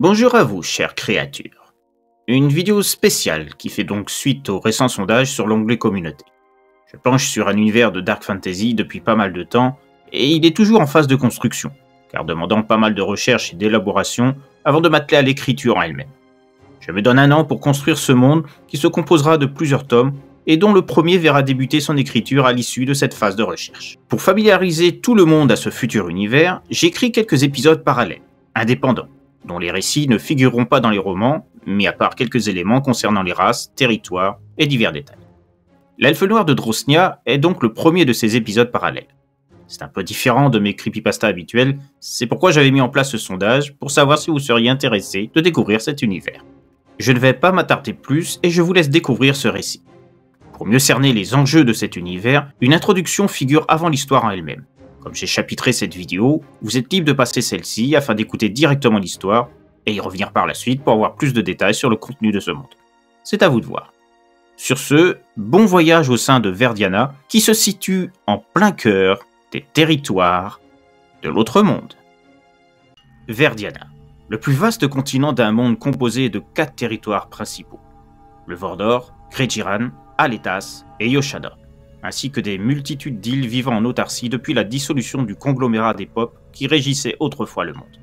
Bonjour à vous, chères créatures. Une vidéo spéciale qui fait donc suite au récent sondage sur l'onglet communauté. Je planche sur un univers de Dark Fantasy depuis pas mal de temps, et il est toujours en phase de construction, car demandant pas mal de recherche et d'élaboration avant de m'atteler à l'écriture en elle-même. Je me donne un an pour construire ce monde qui se composera de plusieurs tomes, et dont le premier verra débuter son écriture à l'issue de cette phase de recherche. Pour familiariser tout le monde à ce futur univers, j'écris quelques épisodes parallèles, indépendants, dont les récits ne figureront pas dans les romans, mis à part quelques éléments concernant les races, territoires et divers détails. L'Elfe Noir de Drosnia est donc le premier de ces épisodes parallèles. C'est un peu différent de mes creepypastas habituels, c'est pourquoi j'avais mis en place ce sondage pour savoir si vous seriez intéressé de découvrir cet univers. Je ne vais pas m'attarder plus et je vous laisse découvrir ce récit. Pour mieux cerner les enjeux de cet univers, une introduction figure avant l'histoire en elle-même. Comme j'ai chapitré cette vidéo, vous êtes libre de passer celle-ci afin d'écouter directement l'histoire et y revenir par la suite pour avoir plus de détails sur le contenu de ce monde. C'est à vous de voir. Sur ce, bon voyage au sein de Verdiana, qui se situe en plein cœur des territoires de l'autre monde. Verdiana, le plus vaste continent d'un monde composé de 4 territoires principaux. Le Vordor, Krejiran, Aletas et Yoshada, ainsi que des multitudes d'îles vivant en autarcie depuis la dissolution du conglomérat des Pop qui régissait autrefois le monde.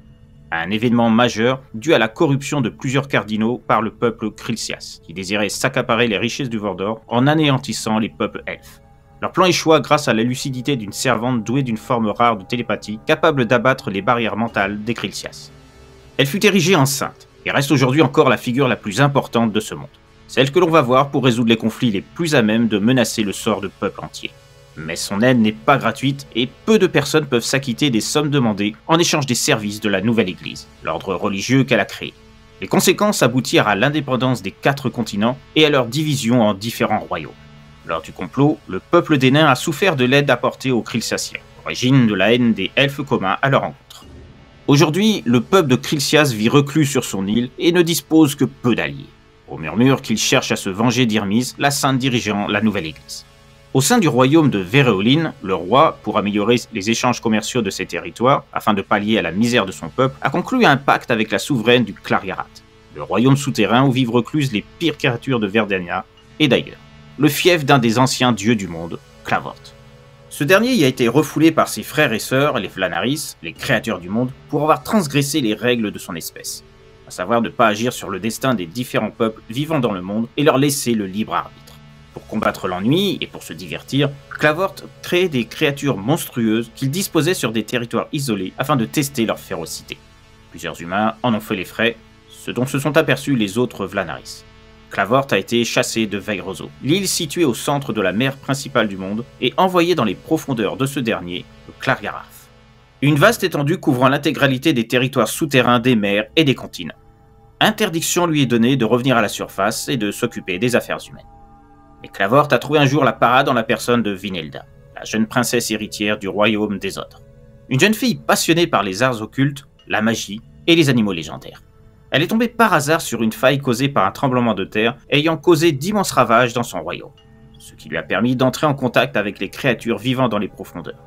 Un événement majeur dû à la corruption de plusieurs cardinaux par le peuple Krilsias, qui désirait s'accaparer les richesses du Vordor en anéantissant les peuples elfes. Leur plan échoua grâce à la lucidité d'une servante douée d'une forme rare de télépathie capable d'abattre les barrières mentales des Krilsias. Elle fut érigée en sainte et reste aujourd'hui encore la figure la plus importante de ce monde. Celle que l'on va voir pour résoudre les conflits les plus à même de menacer le sort de peuples entiers. Mais son aide n'est pas gratuite et peu de personnes peuvent s'acquitter des sommes demandées en échange des services de la nouvelle église, l'ordre religieux qu'elle a créé. Les conséquences aboutirent à l'indépendance des 4 continents et à leur division en différents royaumes. Lors du complot, le peuple des nains a souffert de l'aide apportée aux Krilsiasiens, origine de la haine des elfes communs à leur rencontre. Aujourd'hui, le peuple de Krilsias vit reclus sur son île et ne dispose que peu d'alliés. On murmure qu'il cherche à se venger d'Irmis, la sainte dirigeant la nouvelle église. Au sein du royaume de Vereolin, le roi, pour améliorer les échanges commerciaux de ses territoires, afin de pallier à la misère de son peuple, a conclu un pacte avec la souveraine du Clariarat, le royaume souterrain où vivent recluses les pires créatures de Verdiana et d'ailleurs, le fief d'un des anciens dieux du monde, Clavort. Ce dernier y a été refoulé par ses frères et sœurs, les Vlanaris, les créatures du monde, pour avoir transgressé les règles de son espèce, à savoir ne pas agir sur le destin des différents peuples vivant dans le monde et leur laisser le libre arbitre. Pour combattre l'ennui et pour se divertir, Clavort créait des créatures monstrueuses qu'il disposait sur des territoires isolés afin de tester leur férocité. Plusieurs humains en ont fait les frais, ce dont se sont aperçus les autres Vlanaris. Clavort a été chassé de Veigroso, l'île située au centre de la mer principale du monde, et envoyé dans les profondeurs de ce dernier, le Clariarath. Une vaste étendue couvrant l'intégralité des territoires souterrains des mers et des continents. Interdiction lui est donnée de revenir à la surface et de s'occuper des affaires humaines. Mais Clavort a trouvé un jour la parade en la personne de Vinelda, la jeune princesse héritière du royaume des Odres. Une jeune fille passionnée par les arts occultes, la magie et les animaux légendaires. Elle est tombée par hasard sur une faille causée par un tremblement de terre ayant causé d'immenses ravages dans son royaume, ce qui lui a permis d'entrer en contact avec les créatures vivant dans les profondeurs.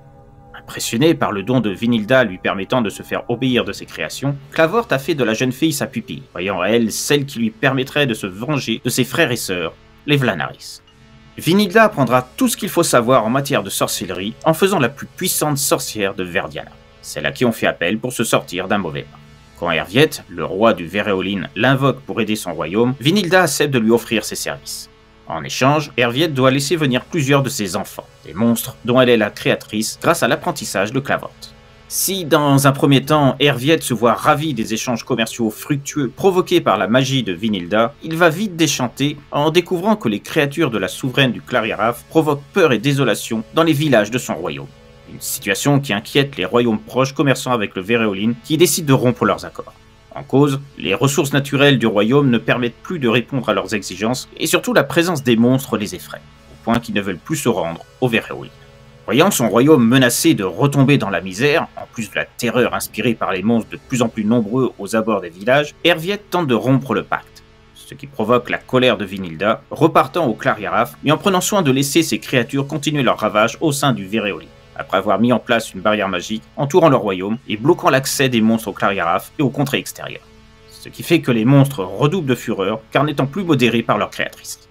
Impressionné par le don de Vinilda lui permettant de se faire obéir de ses créations, Clavort a fait de la jeune fille sa pupille, voyant en elle celle qui lui permettrait de se venger de ses frères et sœurs, les Vlanaris. Vinilda apprendra tout ce qu'il faut savoir en matière de sorcellerie en faisant la plus puissante sorcière de Verdiana, celle à qui on fait appel pour se sortir d'un mauvais pas. Quand Herviet, le roi du Vereolin, l'invoque pour aider son royaume, Vinilda accepte de lui offrir ses services. En échange, Herviet doit laisser venir plusieurs de ses enfants, des monstres dont elle est la créatrice grâce à l'apprentissage de Clavort. Si, dans un premier temps, Herviet se voit ravi des échanges commerciaux fructueux provoqués par la magie de Vinilda, il va vite déchanter en découvrant que les créatures de la souveraine du Clariarath provoquent peur et désolation dans les villages de son royaume. Une situation qui inquiète les royaumes proches commerçant avec le Vereolin qui décident de rompre leurs accords. En cause, les ressources naturelles du royaume ne permettent plus de répondre à leurs exigences et surtout la présence des monstres les effraie, au point qu'ils ne veulent plus se rendre au Vereolin. Voyant son royaume menacé de retomber dans la misère, en plus de la terreur inspirée par les monstres de plus en plus nombreux aux abords des villages, Herviet tente de rompre le pacte, ce qui provoque la colère de Vinilda, repartant au Clariarath et en prenant soin de laisser ses créatures continuer leur ravage au sein du Vereolin, après avoir mis en place une barrière magique entourant leur royaume et bloquant l'accès des monstres au Clariarath et aux contrées extérieures. ce qui fait que les monstres redoublent de fureur car n'étant plus modérés par leur créatrice.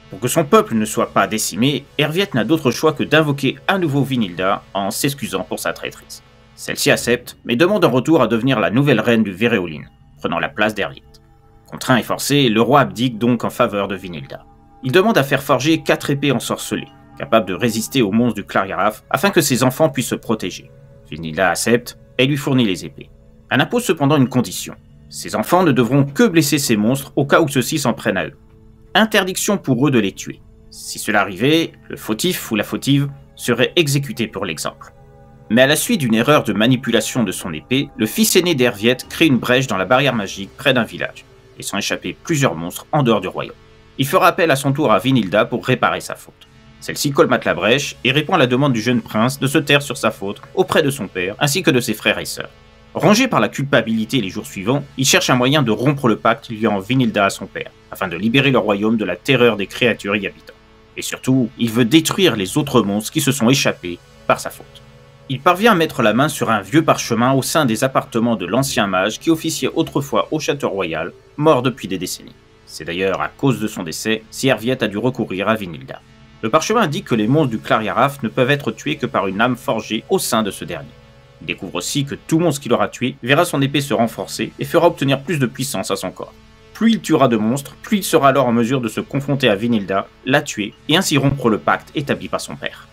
Pour que son peuple ne soit pas décimé, Herviette n'a d'autre choix que d'invoquer à nouveau Vinhilda en s'excusant pour sa traîtrise. Celle-ci accepte, mais demande en retour à devenir la nouvelle reine du Véréoline, prenant la place d'Herviette. Contraint et forcé, le roi abdique donc en faveur de Vinhilda. Il demande à faire forger 4 épées ensorcelées, capables de résister aux monstres du Clargaraf afin que ses enfants puissent se protéger. Vinhilda accepte et lui fournit les épées. Elle impose cependant une condition. Ses enfants ne devront que blesser ces monstres au cas où ceux-ci s'en prennent à eux. Interdiction pour eux de les tuer. Si cela arrivait, le fautif ou la fautive serait exécuté pour l'exemple. Mais à la suite d'une erreur de manipulation de son épée, le fils aîné d'Herviette crée une brèche dans la barrière magique près d'un village, laissant échapper plusieurs monstres en dehors du royaume. Il fera appel à son tour à Vinhilda pour réparer sa faute. Celle-ci colmate la brèche et répond à la demande du jeune prince de se taire sur sa faute auprès de son père ainsi que de ses frères et sœurs. Rongé par la culpabilité les jours suivants, il cherche un moyen de rompre le pacte liant Vinhilda à son père, afin de libérer le royaume de la terreur des créatures y habitant. Et surtout, il veut détruire les autres monstres qui se sont échappés par sa faute. Il parvient à mettre la main sur un vieux parchemin au sein des appartements de l'ancien mage qui officiait autrefois au château royal, mort depuis des décennies. C'est d'ailleurs à cause de son décès si Herviette a dû recourir à Vinhilda. Le parchemin indique que les monstres du Clargaraf ne peuvent être tués que par une âme forgée au sein de ce dernier. Il découvre aussi que tout monstre qui l'aura tué verra son épée se renforcer et fera obtenir plus de puissance à son corps. Plus il tuera de monstres, plus il sera alors en mesure de se confronter à Vinhilda, la tuer et ainsi rompre le pacte établi par son père.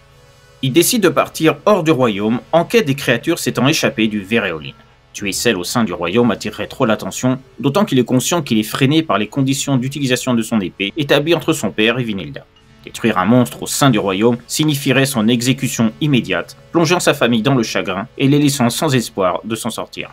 Il décide de partir hors du royaume en quête des créatures s'étant échappées du Véréoline. Tuer celles au sein du royaume attirerait trop l'attention, d'autant qu'il est conscient qu'il est freiné par les conditions d'utilisation de son épée établies entre son père et Vinhilda. Détruire un monstre au sein du royaume signifierait son exécution immédiate, plongeant sa famille dans le chagrin et les laissant sans espoir de s'en sortir.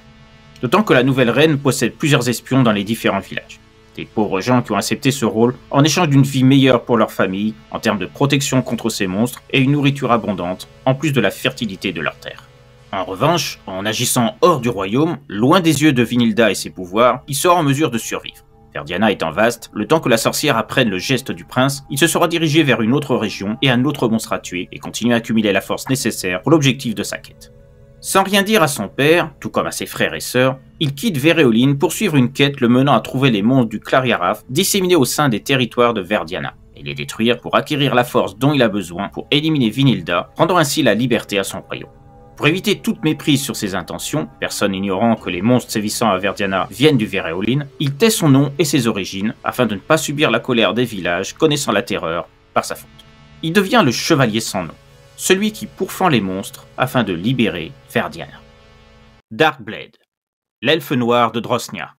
D'autant que la nouvelle reine possède plusieurs espions dans les différents villages. Des pauvres gens qui ont accepté ce rôle en échange d'une vie meilleure pour leur famille, en termes de protection contre ces monstres et une nourriture abondante, en plus de la fertilité de leur terre. En revanche, en agissant hors du royaume, loin des yeux de Vinhilda et ses pouvoirs, il sera en mesure de survivre. Verdiana étant vaste, le temps que la sorcière apprenne le geste du prince, il se sera dirigé vers une autre région et un autre monstre à tuer et continuer à accumuler la force nécessaire pour l'objectif de sa quête. Sans rien dire à son père, tout comme à ses frères et sœurs, il quitte Véréoline pour suivre une quête le menant à trouver les monstres du Clargaraf disséminés au sein des territoires de Verdiana, et les détruire pour acquérir la force dont il a besoin pour éliminer Vinhilda, rendant ainsi la liberté à son royaume. Pour éviter toute méprise sur ses intentions, personne ignorant que les monstres sévissant à Verdiana viennent du Véréoline, il tait son nom et ses origines afin de ne pas subir la colère des villages connaissant la terreur par sa faute. Il devient le chevalier sans nom, celui qui pourfend les monstres afin de libérer Verdiana. Darkblade, l'elfe noir de Drosnia.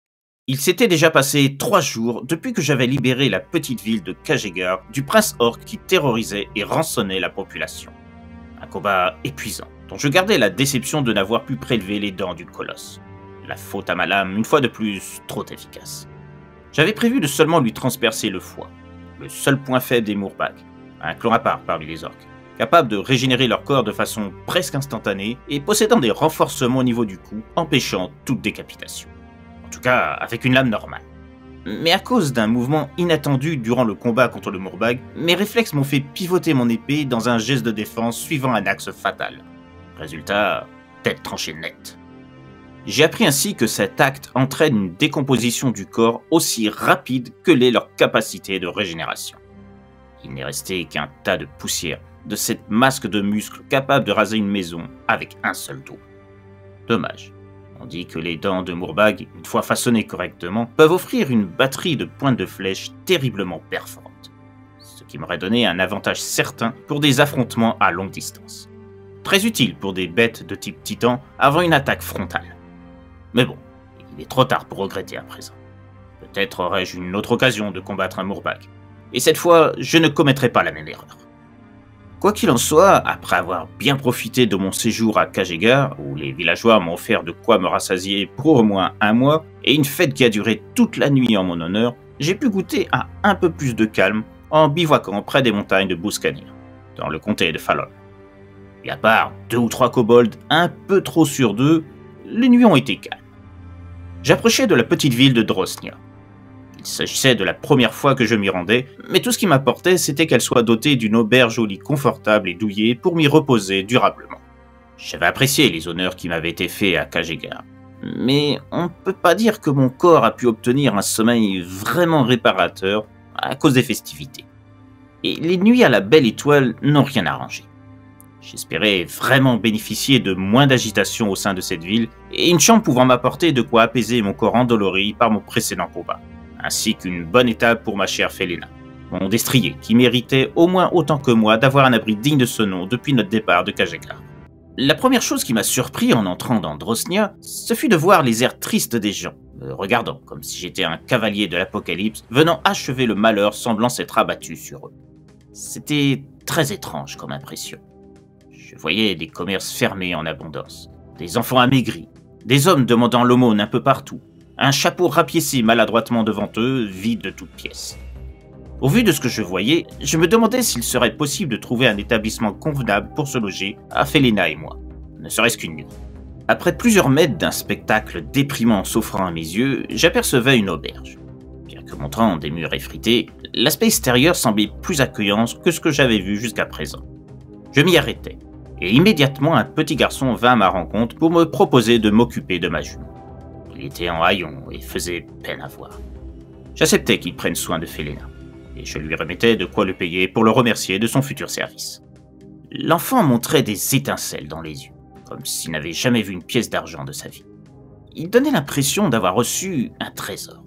Il s'était déjà passé 3 jours depuis que j'avais libéré la petite ville de Kaghegar du prince orc qui terrorisait et rançonnait la population. Un combat épuisant, dont je gardais la déception de n'avoir pu prélever les dents du colosse. La faute à ma lame, une fois de plus, trop efficace. J'avais prévu de seulement lui transpercer le foie, le seul point faible des Mourbags, un clan à part parmi les orques, capable de régénérer leur corps de façon presque instantanée et possédant des renforcements au niveau du cou, empêchant toute décapitation. En tout cas, avec une lame normale. Mais à cause d'un mouvement inattendu durant le combat contre le Mourbag, mes réflexes m'ont fait pivoter mon épée dans un geste de défense suivant un axe fatal. Résultat, tête tranchée nette. J'ai appris ainsi que cet acte entraîne une décomposition du corps aussi rapide que l'est leur capacité de régénération. Il n'est resté qu'un tas de poussière de cette masque de muscles capable de raser une maison avec un seul doigt. Dommage. On dit que les dents de Mourbag, une fois façonnées correctement, peuvent offrir une batterie de pointes de flèches terriblement perforantes, ce qui m'aurait donné un avantage certain pour des affrontements à longue distance. Très utile pour des bêtes de type titan avant une attaque frontale. Mais bon, il est trop tard pour regretter à présent. Peut-être aurais-je une autre occasion de combattre un Mourbag, et cette fois, je ne commettrai pas la même erreur. Quoi qu'il en soit, après avoir bien profité de mon séjour à Kaghegar, où les villageois m'ont offert de quoi me rassasier pour au moins 1 mois, et une fête qui a duré toute la nuit en mon honneur, j'ai pu goûter à un peu plus de calme en bivouaquant près des montagnes de Bouscanir, dans le comté de Fallon. Et à part 2 ou 3 kobolds un peu trop sûrs d'eux, les nuits ont été calmes. J'approchais de la petite ville de Drosnia. Il s'agissait de la première fois que je m'y rendais, mais tout ce qui m'apportait, c'était qu'elle soit dotée d'une auberge au lit confortable et douillet pour m'y reposer durablement. J'avais apprécié les honneurs qui m'avaient été faits à Kaghegar, mais on ne peut pas dire que mon corps a pu obtenir un sommeil vraiment réparateur à cause des festivités. Et les nuits à la belle étoile n'ont rien arrangé. J'espérais vraiment bénéficier de moins d'agitation au sein de cette ville et une chambre pouvant m'apporter de quoi apaiser mon corps endolori par mon précédent combat, ainsi qu'une bonne étape pour ma chère Felena, mon destrier qui méritait au moins autant que moi d'avoir un abri digne de ce nom depuis notre départ de Kajeklar. La première chose qui m'a surpris en entrant dans Drosnia, ce fut de voir les airs tristes des gens, me regardant comme si j'étais un cavalier de l'apocalypse venant achever le malheur semblant s'être abattu sur eux. C'était très étrange comme impression. Je voyais des commerces fermés en abondance, des enfants amaigris, des hommes demandant l'aumône un peu partout, un chapeau rapiécé maladroitement devant eux, vide de toutes pièces. Au vu de ce que je voyais, je me demandais s'il serait possible de trouver un établissement convenable pour se loger à Felena et moi, ne serait-ce qu'une nuit. Après plusieurs mètres d'un spectacle déprimant s'offrant à mes yeux, j'apercevais une auberge. Bien que montrant des murs effrités, l'aspect extérieur semblait plus accueillant que ce que j'avais vu jusqu'à présent. Je m'y arrêtai, et immédiatement un petit garçon vint à ma rencontre pour me proposer de m'occuper de ma jument. Il était en haillons et faisait peine à voir. J'acceptais qu'il prenne soin de Felena, et je lui remettais de quoi le payer pour le remercier de son futur service. L'enfant montrait des étincelles dans les yeux, comme s'il n'avait jamais vu une pièce d'argent de sa vie. Il donnait l'impression d'avoir reçu un trésor.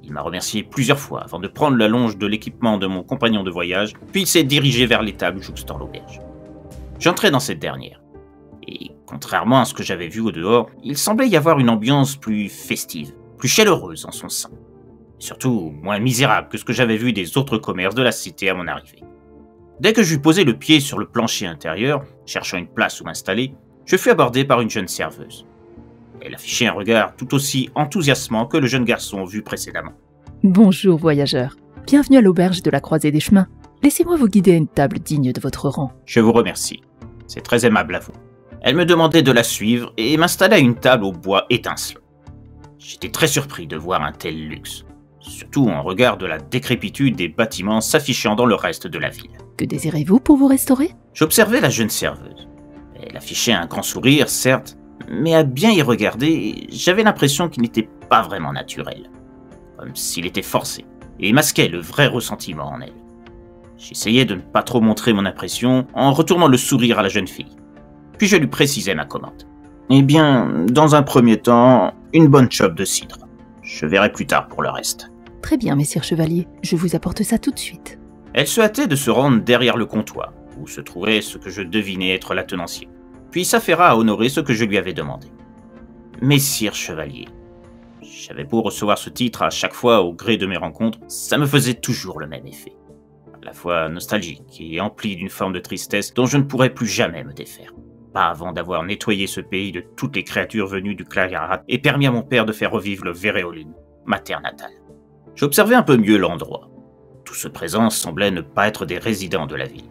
Il m'a remercié plusieurs fois avant de prendre la longe de l'équipement de mon compagnon de voyage, puis il s'est dirigé vers l'étable jouxtant l'auberge. J'entrai dans cette dernière, et contrairement à ce que j'avais vu au dehors, il semblait y avoir une ambiance plus festive, plus chaleureuse en son sein, et surtout moins misérable que ce que j'avais vu des autres commerces de la cité à mon arrivée. Dès que j'eus posé le pied sur le plancher intérieur, cherchant une place où m'installer, je fus abordé par une jeune serveuse. Elle affichait un regard tout aussi enthousiasmant que le jeune garçon vu précédemment. Bonjour voyageurs, bienvenue à l'auberge de la Croisée des Chemins. Laissez-moi vous guider à une table digne de votre rang. Je vous remercie, c'est très aimable à vous. Elle me demandait de la suivre et m'installa à une table au bois étincelant. J'étais très surpris de voir un tel luxe, surtout en regard de la décrépitude des bâtiments s'affichant dans le reste de la ville. Que désirez-vous pour vous restaurer? J'observais la jeune serveuse. Elle affichait un grand sourire, certes, mais à bien y regarder, j'avais l'impression qu'il n'était pas vraiment naturel, comme s'il était forcé, et masquait le vrai ressentiment en elle. J'essayais de ne pas trop montrer mon impression en retournant le sourire à la jeune fille. Puis je lui précisai ma commande. Eh bien, dans un premier temps, une bonne chope de cidre. Je verrai plus tard pour le reste. Très bien, messire chevalier, je vous apporte ça tout de suite. Elle se hâtait de se rendre derrière le comptoir, où se trouvait ce que je devinais être la tenancier, puis s'affaira à honorer ce que je lui avais demandé. Messire chevalier. J'avais beau recevoir ce titre à chaque fois au gré de mes rencontres, ça me faisait toujours le même effet. À la fois nostalgique et empli d'une forme de tristesse dont je ne pourrais plus jamais me défaire. Pas avant d'avoir nettoyé ce pays de toutes les créatures venues du Clagarat et permis à mon père de faire revivre le Véréolin, ma terre natale. J'observais un peu mieux l'endroit. Tout ce présent semblait ne pas être des résidents de la ville.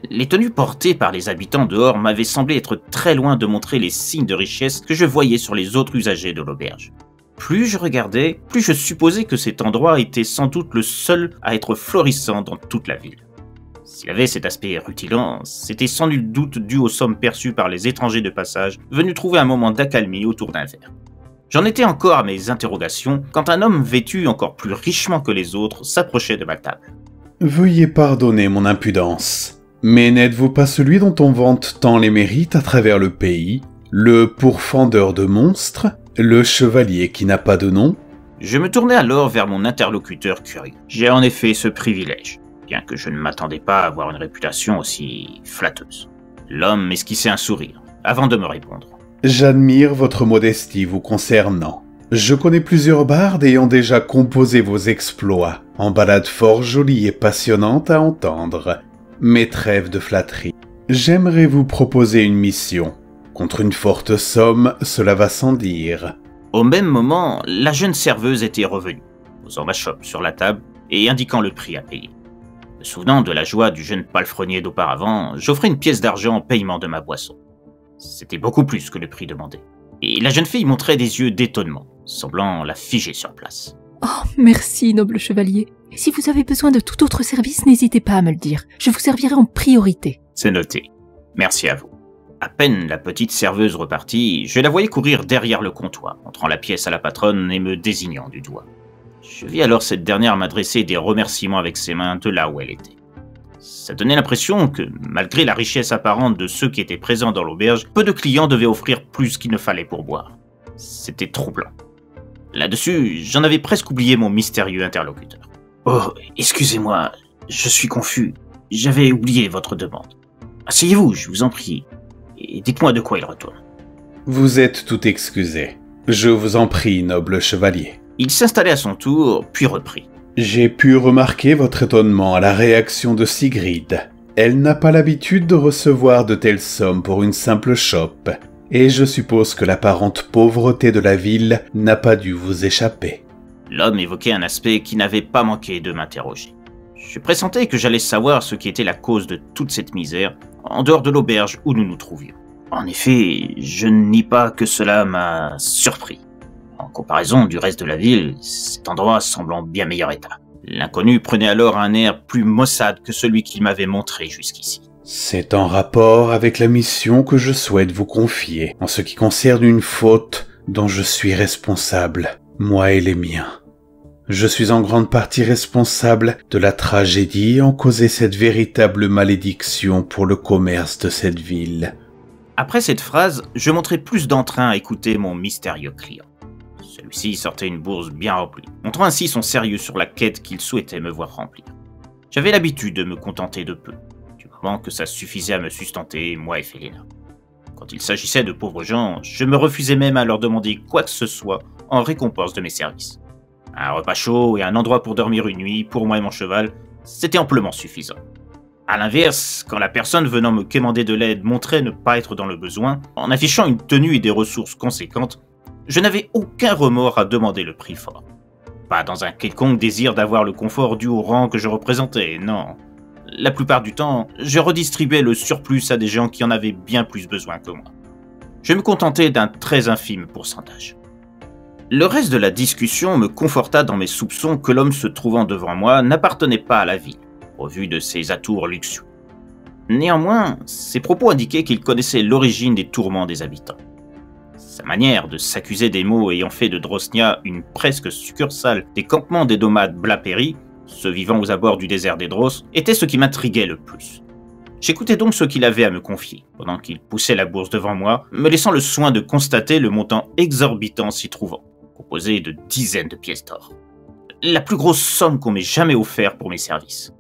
Les tenues portées par les habitants dehors m'avaient semblé être très loin de montrer les signes de richesse que je voyais sur les autres usagers de l'auberge. Plus je regardais, plus je supposais que cet endroit était sans doute le seul à être florissant dans toute la ville. S'il avait cet aspect rutilant, c'était sans nul doute dû aux sommes perçues par les étrangers de passage venus trouver un moment d'accalmie autour d'un verre. J'en étais encore à mes interrogations quand un homme vêtu encore plus richement que les autres s'approchait de ma table. Veuillez pardonner mon impudence, mais n'êtes-vous pas celui dont on vante tant les mérites à travers le pays, le pourfendeur de monstres, le chevalier qui n'a pas de nom? Je me tournai alors vers mon interlocuteur curieux. J'ai en effet ce privilège, bien que je ne m'attendais pas à avoir une réputation aussi flatteuse. L'homme esquissait un sourire, avant de me répondre. J'admire votre modestie vous concernant. Je connais plusieurs bardes ayant déjà composé vos exploits, en ballades fort jolies et passionnantes à entendre. Mais trêve de flatterie. J'aimerais vous proposer une mission. Contre une forte somme, cela va sans dire. Au même moment, la jeune serveuse était revenue, posant ma chope sur la table et indiquant le prix à payer. Me souvenant de la joie du jeune palefrenier d'auparavant, j'offris une pièce d'argent en paiement de ma boisson. C'était beaucoup plus que le prix demandé. Et la jeune fille montrait des yeux d'étonnement, semblant la figer sur place. Oh, merci, noble chevalier. Et si vous avez besoin de tout autre service, n'hésitez pas à me le dire. Je vous servirai en priorité. C'est noté. Merci à vous. À peine la petite serveuse repartie, je la voyais courir derrière le comptoir, montrant la pièce à la patronne et me désignant du doigt. Je vis alors cette dernière m'adresser des remerciements avec ses mains de là où elle était. Ça donnait l'impression que, malgré la richesse apparente de ceux qui étaient présents dans l'auberge, peu de clients devaient offrir plus qu'il ne fallait pour boire. C'était troublant. Là-dessus, j'en avais presque oublié mon mystérieux interlocuteur. « Oh, excusez-moi, je suis confus. J'avais oublié votre demande. Asseyez-vous, je vous en prie, et dites-moi de quoi il retourne. » Vous êtes tout excusé. Je vous en prie, noble chevalier. Il s'installait à son tour, puis reprit. J'ai pu remarquer votre étonnement à la réaction de Sigrid. Elle n'a pas l'habitude de recevoir de telles sommes pour une simple chope, et je suppose que l'apparente pauvreté de la ville n'a pas dû vous échapper. L'homme évoquait un aspect qui n'avait pas manqué de m'interroger. Je pressentais que j'allais savoir ce qui était la cause de toute cette misère, en dehors de l'auberge où nous nous trouvions. En effet, je ne nie pas que cela m'a surpris. En comparaison du reste de la ville, cet endroit semble en bien meilleur état. L'inconnu prenait alors un air plus maussade que celui qu'il m'avait montré jusqu'ici. C'est en rapport avec la mission que je souhaite vous confier, en ce qui concerne une faute dont je suis responsable, moi et les miens. Je suis en grande partie responsable de la tragédie ayant causé cette véritable malédiction pour le commerce de cette ville. Après cette phrase, je montrais plus d'entrain à écouter mon mystérieux client. Celui-ci sortait une bourse bien remplie, montrant ainsi son sérieux sur la quête qu'il souhaitait me voir remplir. J'avais l'habitude de me contenter de peu, du moment que ça suffisait à me sustenter, moi et Felina. Quand il s'agissait de pauvres gens, je me refusais même à leur demander quoi que ce soit en récompense de mes services. Un repas chaud et un endroit pour dormir une nuit, pour moi et mon cheval, c'était amplement suffisant. A l'inverse, quand la personne venant me quémander de l'aide montrait ne pas être dans le besoin, en affichant une tenue et des ressources conséquentes, je n'avais aucun remords à demander le prix fort. Pas dans un quelconque désir d'avoir le confort dû au rang que je représentais, non. La plupart du temps, je redistribuais le surplus à des gens qui en avaient bien plus besoin que moi. Je me contentais d'un très infime pourcentage. Le reste de la discussion me conforta dans mes soupçons que l'homme se trouvant devant moi n'appartenait pas à la ville, au vu de ses atours luxueux. Néanmoins, ses propos indiquaient qu'il connaissait l'origine des tourments des habitants. Sa manière de s'accuser des maux ayant fait de Drosnia une presque succursale des campements des nomades Blapéry, ceux vivant aux abords du désert des Dros, était ce qui m'intriguait le plus. J'écoutais donc ce qu'il avait à me confier, pendant qu'il poussait la bourse devant moi, me laissant le soin de constater le montant exorbitant s'y trouvant, composé de dizaines de pièces d'or. La plus grosse somme qu'on m'ait jamais offerte pour mes services.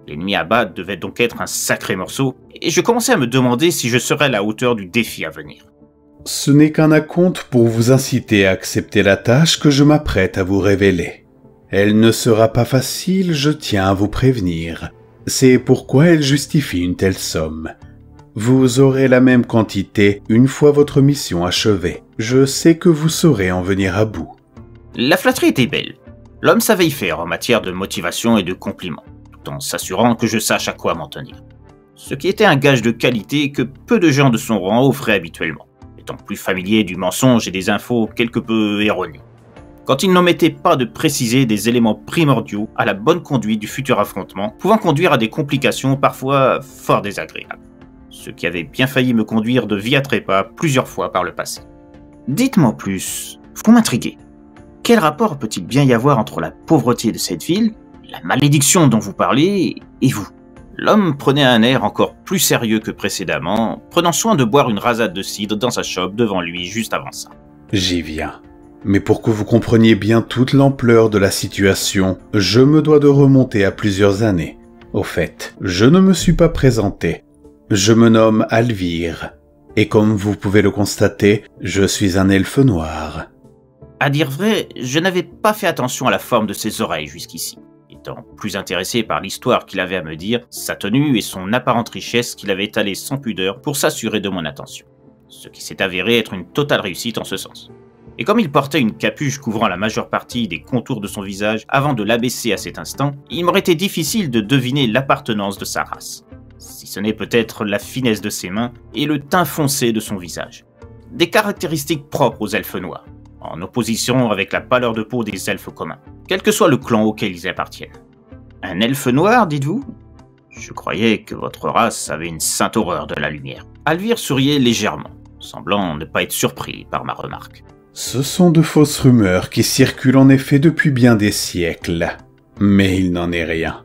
L'ennemi à battre devait donc être un sacré morceau, et je commençais à me demander si je serais à la hauteur du défi à venir. Ce n'est qu'un acompte pour vous inciter à accepter la tâche que je m'apprête à vous révéler. Elle ne sera pas facile, je tiens à vous prévenir. C'est pourquoi elle justifie une telle somme. Vous aurez la même quantité une fois votre mission achevée. Je sais que vous saurez en venir à bout. La flatterie était belle. L'homme savait y faire en matière de motivation et de compliments, tout en s'assurant que je sache à quoi m'en tenir. Ce qui était un gage de qualité que peu de gens de son rang offraient habituellement, étant plus familiers du mensonge et des infos quelque peu erronées. Quand il n'omettait pas de préciser des éléments primordiaux à la bonne conduite du futur affrontement, pouvant conduire à des complications parfois fort désagréables. Ce qui avait bien failli me conduire de vie à trépas plusieurs fois par le passé. Dites-moi plus, vous m'intriguez. Quel rapport peut-il bien y avoir entre la pauvreté de cette ville, la malédiction dont vous parlez, et vous? L'homme prenait un air encore plus sérieux que précédemment, prenant soin de boire une rasade de cidre dans sa chope devant lui juste avant ça. J'y viens. Mais pour que vous compreniez bien toute l'ampleur de la situation, je me dois de remonter à plusieurs années. Au fait, je ne me suis pas présenté. Je me nomme Alvire, et comme vous pouvez le constater, je suis un elfe noir. À dire vrai, je n'avais pas fait attention à la forme de ses oreilles jusqu'ici, étant plus intéressé par l'histoire qu'il avait à me dire, sa tenue et son apparente richesse qu'il avait étalée sans pudeur pour s'assurer de mon attention. Ce qui s'est avéré être une totale réussite en ce sens. Et comme il portait une capuche couvrant la majeure partie des contours de son visage avant de l'abaisser à cet instant, il m'aurait été difficile de deviner l'appartenance de sa race. Si ce n'est peut-être la finesse de ses mains et le teint foncé de son visage. Des caractéristiques propres aux elfes noirs, en opposition avec la pâleur de peau des elfes communs, quel que soit le clan auquel ils appartiennent. Un elfe noir, dites-vous? Je croyais que votre race avait une sainte horreur de la lumière. Alvir souriait légèrement, semblant ne pas être surpris par ma remarque. Ce sont de fausses rumeurs qui circulent en effet depuis bien des siècles. Mais il n'en est rien.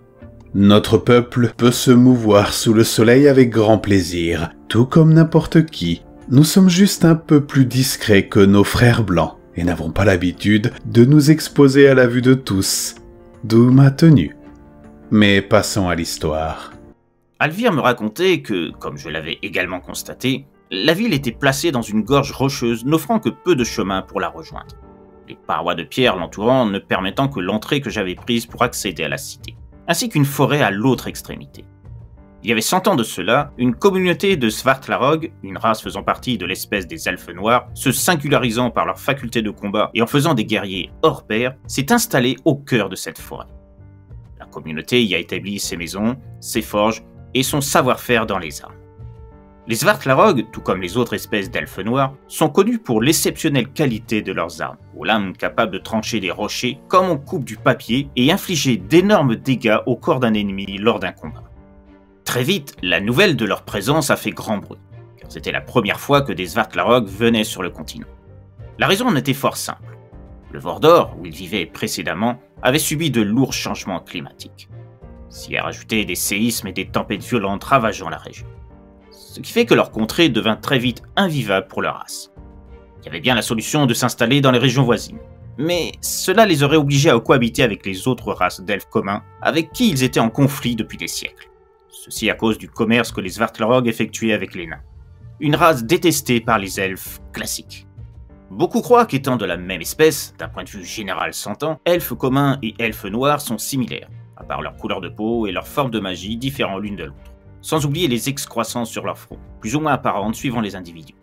Notre peuple peut se mouvoir sous le soleil avec grand plaisir, tout comme n'importe qui. Nous sommes juste un peu plus discrets que nos frères blancs, et n'avons pas l'habitude de nous exposer à la vue de tous. D'où ma tenue. Mais passons à l'histoire. Alvir me racontait que, comme je l'avais également constaté, la ville était placée dans une gorge rocheuse n'offrant que peu de chemin pour la rejoindre, les parois de pierre l'entourant ne permettant que l'entrée que j'avais prise pour accéder à la cité, ainsi qu'une forêt à l'autre extrémité. Il y avait 100 ans de cela, une communauté de Svartlarog, une race faisant partie de l'espèce des elfes noirs, se singularisant par leur faculté de combat et en faisant des guerriers hors pair, s'est installée au cœur de cette forêt. La communauté y a établi ses maisons, ses forges et son savoir-faire dans les armes. Les Svartlarog, tout comme les autres espèces d'elfes noirs, sont connus pour l'exceptionnelle qualité de leurs armes, aux lames capables de trancher des rochers comme on coupe du papier et infliger d'énormes dégâts au corps d'un ennemi lors d'un combat. Très vite, la nouvelle de leur présence a fait grand bruit, car c'était la première fois que des Svartlarog venaient sur le continent. La raison en était fort simple. Le Vordor, où ils vivaient précédemment, avait subi de lourds changements climatiques. S'y a rajouté des séismes et des tempêtes violentes ravageant la région. Ce qui fait que leur contrée devint très vite invivable pour leur race. Il y avait bien la solution de s'installer dans les régions voisines, mais cela les aurait obligés à cohabiter avec les autres races d'elfes communs avec qui ils étaient en conflit depuis des siècles. Ceci à cause du commerce que les Svartlarog effectuaient avec les nains, une race détestée par les elfes classiques. Beaucoup croient qu'étant de la même espèce, d'un point de vue général s'entend, elfes communs et elfes noirs sont similaires, à part leur couleur de peau et leur forme de magie différents l'une de l'autre. Sans oublier les excroissances sur leur front, plus ou moins apparentes suivant les individus.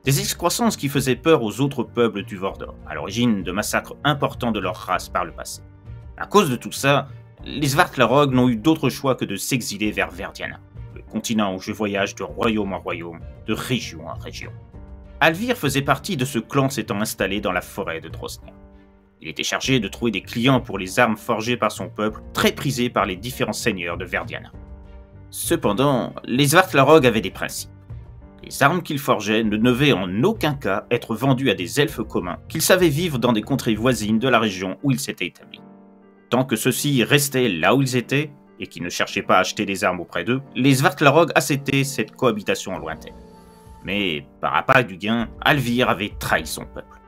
Des excroissances qui faisaient peur aux autres peuples du Vordor, à l'origine de massacres importants de leur race par le passé. À cause de tout ça, les Svartlarog n'ont eu d'autre choix que de s'exiler vers Verdiana, le continent où je voyage de royaume en royaume, de région en région. Alvir faisait partie de ce clan s'étant installé dans la forêt de Drosnia. Il était chargé de trouver des clients pour les armes forgées par son peuple, très prisées par les différents seigneurs de Verdiana. Cependant, les Svartlarog avaient des principes. Les armes qu'ils forgeaient ne devaient en aucun cas être vendues à des elfes communs qu'ils savaient vivre dans des contrées voisines de la région où ils s'étaient établis. Tant que ceux-ci restaient là où ils étaient, et qu'ils ne cherchaient pas à acheter des armes auprès d'eux, les Svartlarog acceptaient cette cohabitation lointaine. Mais, par appât du gain, Alvir avait trahi son peuple.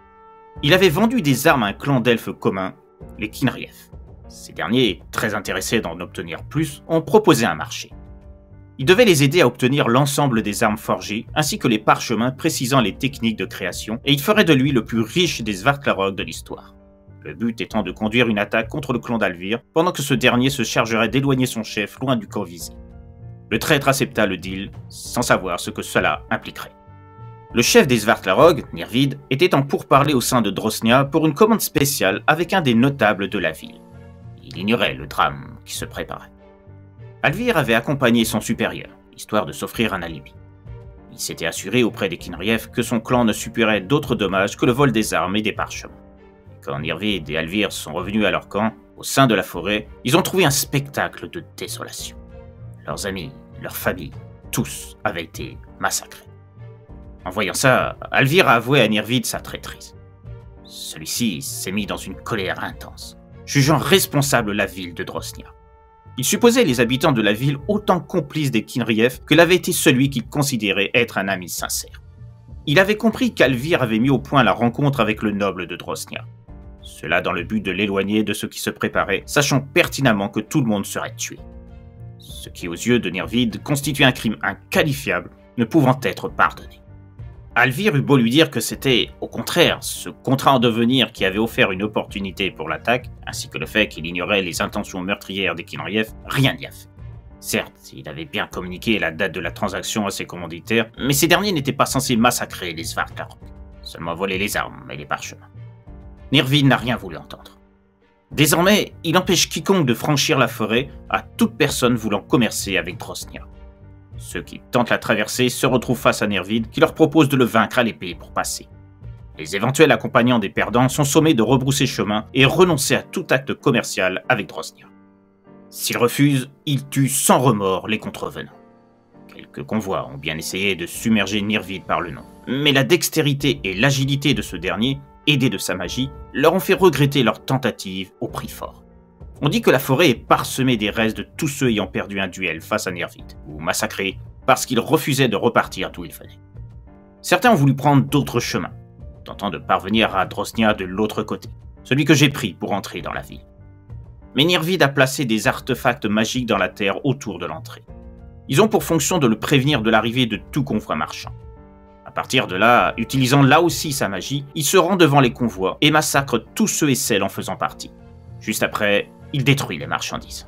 Il avait vendu des armes à un clan d'elfes communs, les Kinrief. Ces derniers, très intéressés d'en obtenir plus, ont proposé un marché. Il devait les aider à obtenir l'ensemble des armes forgées, ainsi que les parchemins précisant les techniques de création, et il ferait de lui le plus riche des Svartlarog de l'histoire. Le but étant de conduire une attaque contre le clan d'Alvir, pendant que ce dernier se chargerait d'éloigner son chef loin du camp visé. Le traître accepta le deal, sans savoir ce que cela impliquerait. Le chef des Svartlarog, Nirvid, était en pourparlers au sein de Drosnia pour une commande spéciale avec un des notables de la ville. Il ignorait le drame qui se préparait. Alvir avait accompagné son supérieur, histoire de s'offrir un alibi. Il s'était assuré auprès des Kinrief que son clan ne subirait d'autres dommages que le vol des armes et des parchemins. Et quand Nirvid et Alvir sont revenus à leur camp, au sein de la forêt, ils ont trouvé un spectacle de désolation. Leurs amis, leurs familles, tous avaient été massacrés. En voyant ça, Alvir a avoué à Nirvid sa traîtrise. Celui-ci s'est mis dans une colère intense, jugeant responsable la ville de Drosnia. Il supposait les habitants de la ville autant complices des Kinrief que l'avait été celui qu'il considérait être un ami sincère. Il avait compris qu'Alvir avait mis au point la rencontre avec le noble de Drosnia. Cela dans le but de l'éloigner de ce qui se préparait, sachant pertinemment que tout le monde serait tué. Ce qui aux yeux de Nirvid constituait un crime inqualifiable, ne pouvant être pardonné. Alvir eut beau lui dire que c'était, au contraire, ce contrat en devenir qui avait offert une opportunité pour l'attaque, ainsi que le fait qu'il ignorait les intentions meurtrières des Kinrief, rien n'y a fait. Certes, il avait bien communiqué la date de la transaction à ses commanditaires, mais ces derniers n'étaient pas censés massacrer les Svartlarog, seulement voler les armes et les parchemins. Nirvid n'a rien voulu entendre. Désormais, il empêche quiconque de franchir la forêt à toute personne voulant commercer avec Drosnia. Ceux qui tentent la traversée se retrouvent face à Nirvid qui leur propose de le vaincre à l'épée pour passer. Les éventuels accompagnants des perdants sont sommés de rebrousser chemin et renoncer à tout acte commercial avec Drosnia. S'ils refusent, ils tuent sans remords les contrevenants. Quelques convois ont bien essayé de submerger Nirvid par le nom, mais la dextérité et l'agilité de ce dernier, aidé de sa magie, leur ont fait regretter leur tentative au prix fort. On dit que la forêt est parsemée des restes de tous ceux ayant perdu un duel face à Nirvid, ou massacrés parce qu'ils refusaient de repartir d'où ils venaient. Certains ont voulu prendre d'autres chemins, tentant de parvenir à Drosnia de l'autre côté, celui que j'ai pris pour entrer dans la ville. Mais Nirvid a placé des artefacts magiques dans la terre autour de l'entrée. Ils ont pour fonction de le prévenir de l'arrivée de tout convoi marchand. À partir de là, utilisant là aussi sa magie, il se rend devant les convois et massacre tous ceux et celles en faisant partie. Juste après, il détruit les marchandises.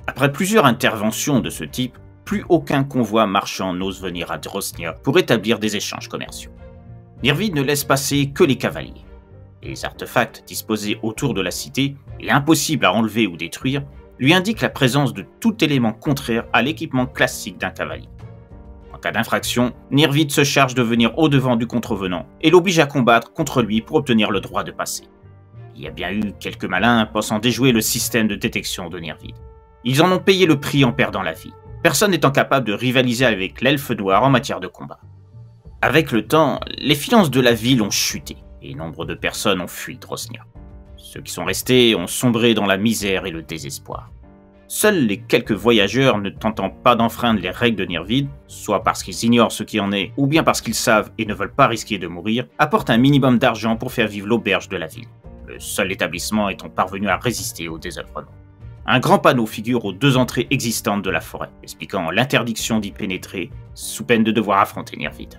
Après plusieurs interventions de ce type, plus aucun convoi marchand n'ose venir à Drosnia pour établir des échanges commerciaux. Nirvid ne laisse passer que les cavaliers. Les artefacts disposés autour de la cité, et impossibles à enlever ou détruire, lui indiquent la présence de tout élément contraire à l'équipement classique d'un cavalier. En cas d'infraction, Nirvid se charge de venir au-devant du contrevenant et l'oblige à combattre contre lui pour obtenir le droit de passer. Il y a bien eu quelques malins pensant déjouer le système de détection de Nirvid. Ils en ont payé le prix en perdant la vie, personne n'étant capable de rivaliser avec l'elfe noir en matière de combat. Avec le temps, les finances de la ville ont chuté et nombre de personnes ont fui Drosnia. Ceux qui sont restés ont sombré dans la misère et le désespoir. Seuls les quelques voyageurs ne tentant pas d'enfreindre les règles de Nirvid, soit parce qu'ils ignorent ce qui en est, ou bien parce qu'ils savent et ne veulent pas risquer de mourir, apportent un minimum d'argent pour faire vivre l'auberge de la ville, le seul établissement étant parvenu à résister au désœuvrement. Un grand panneau figure aux deux entrées existantes de la forêt, expliquant l'interdiction d'y pénétrer, sous peine de devoir affronter Nirvid.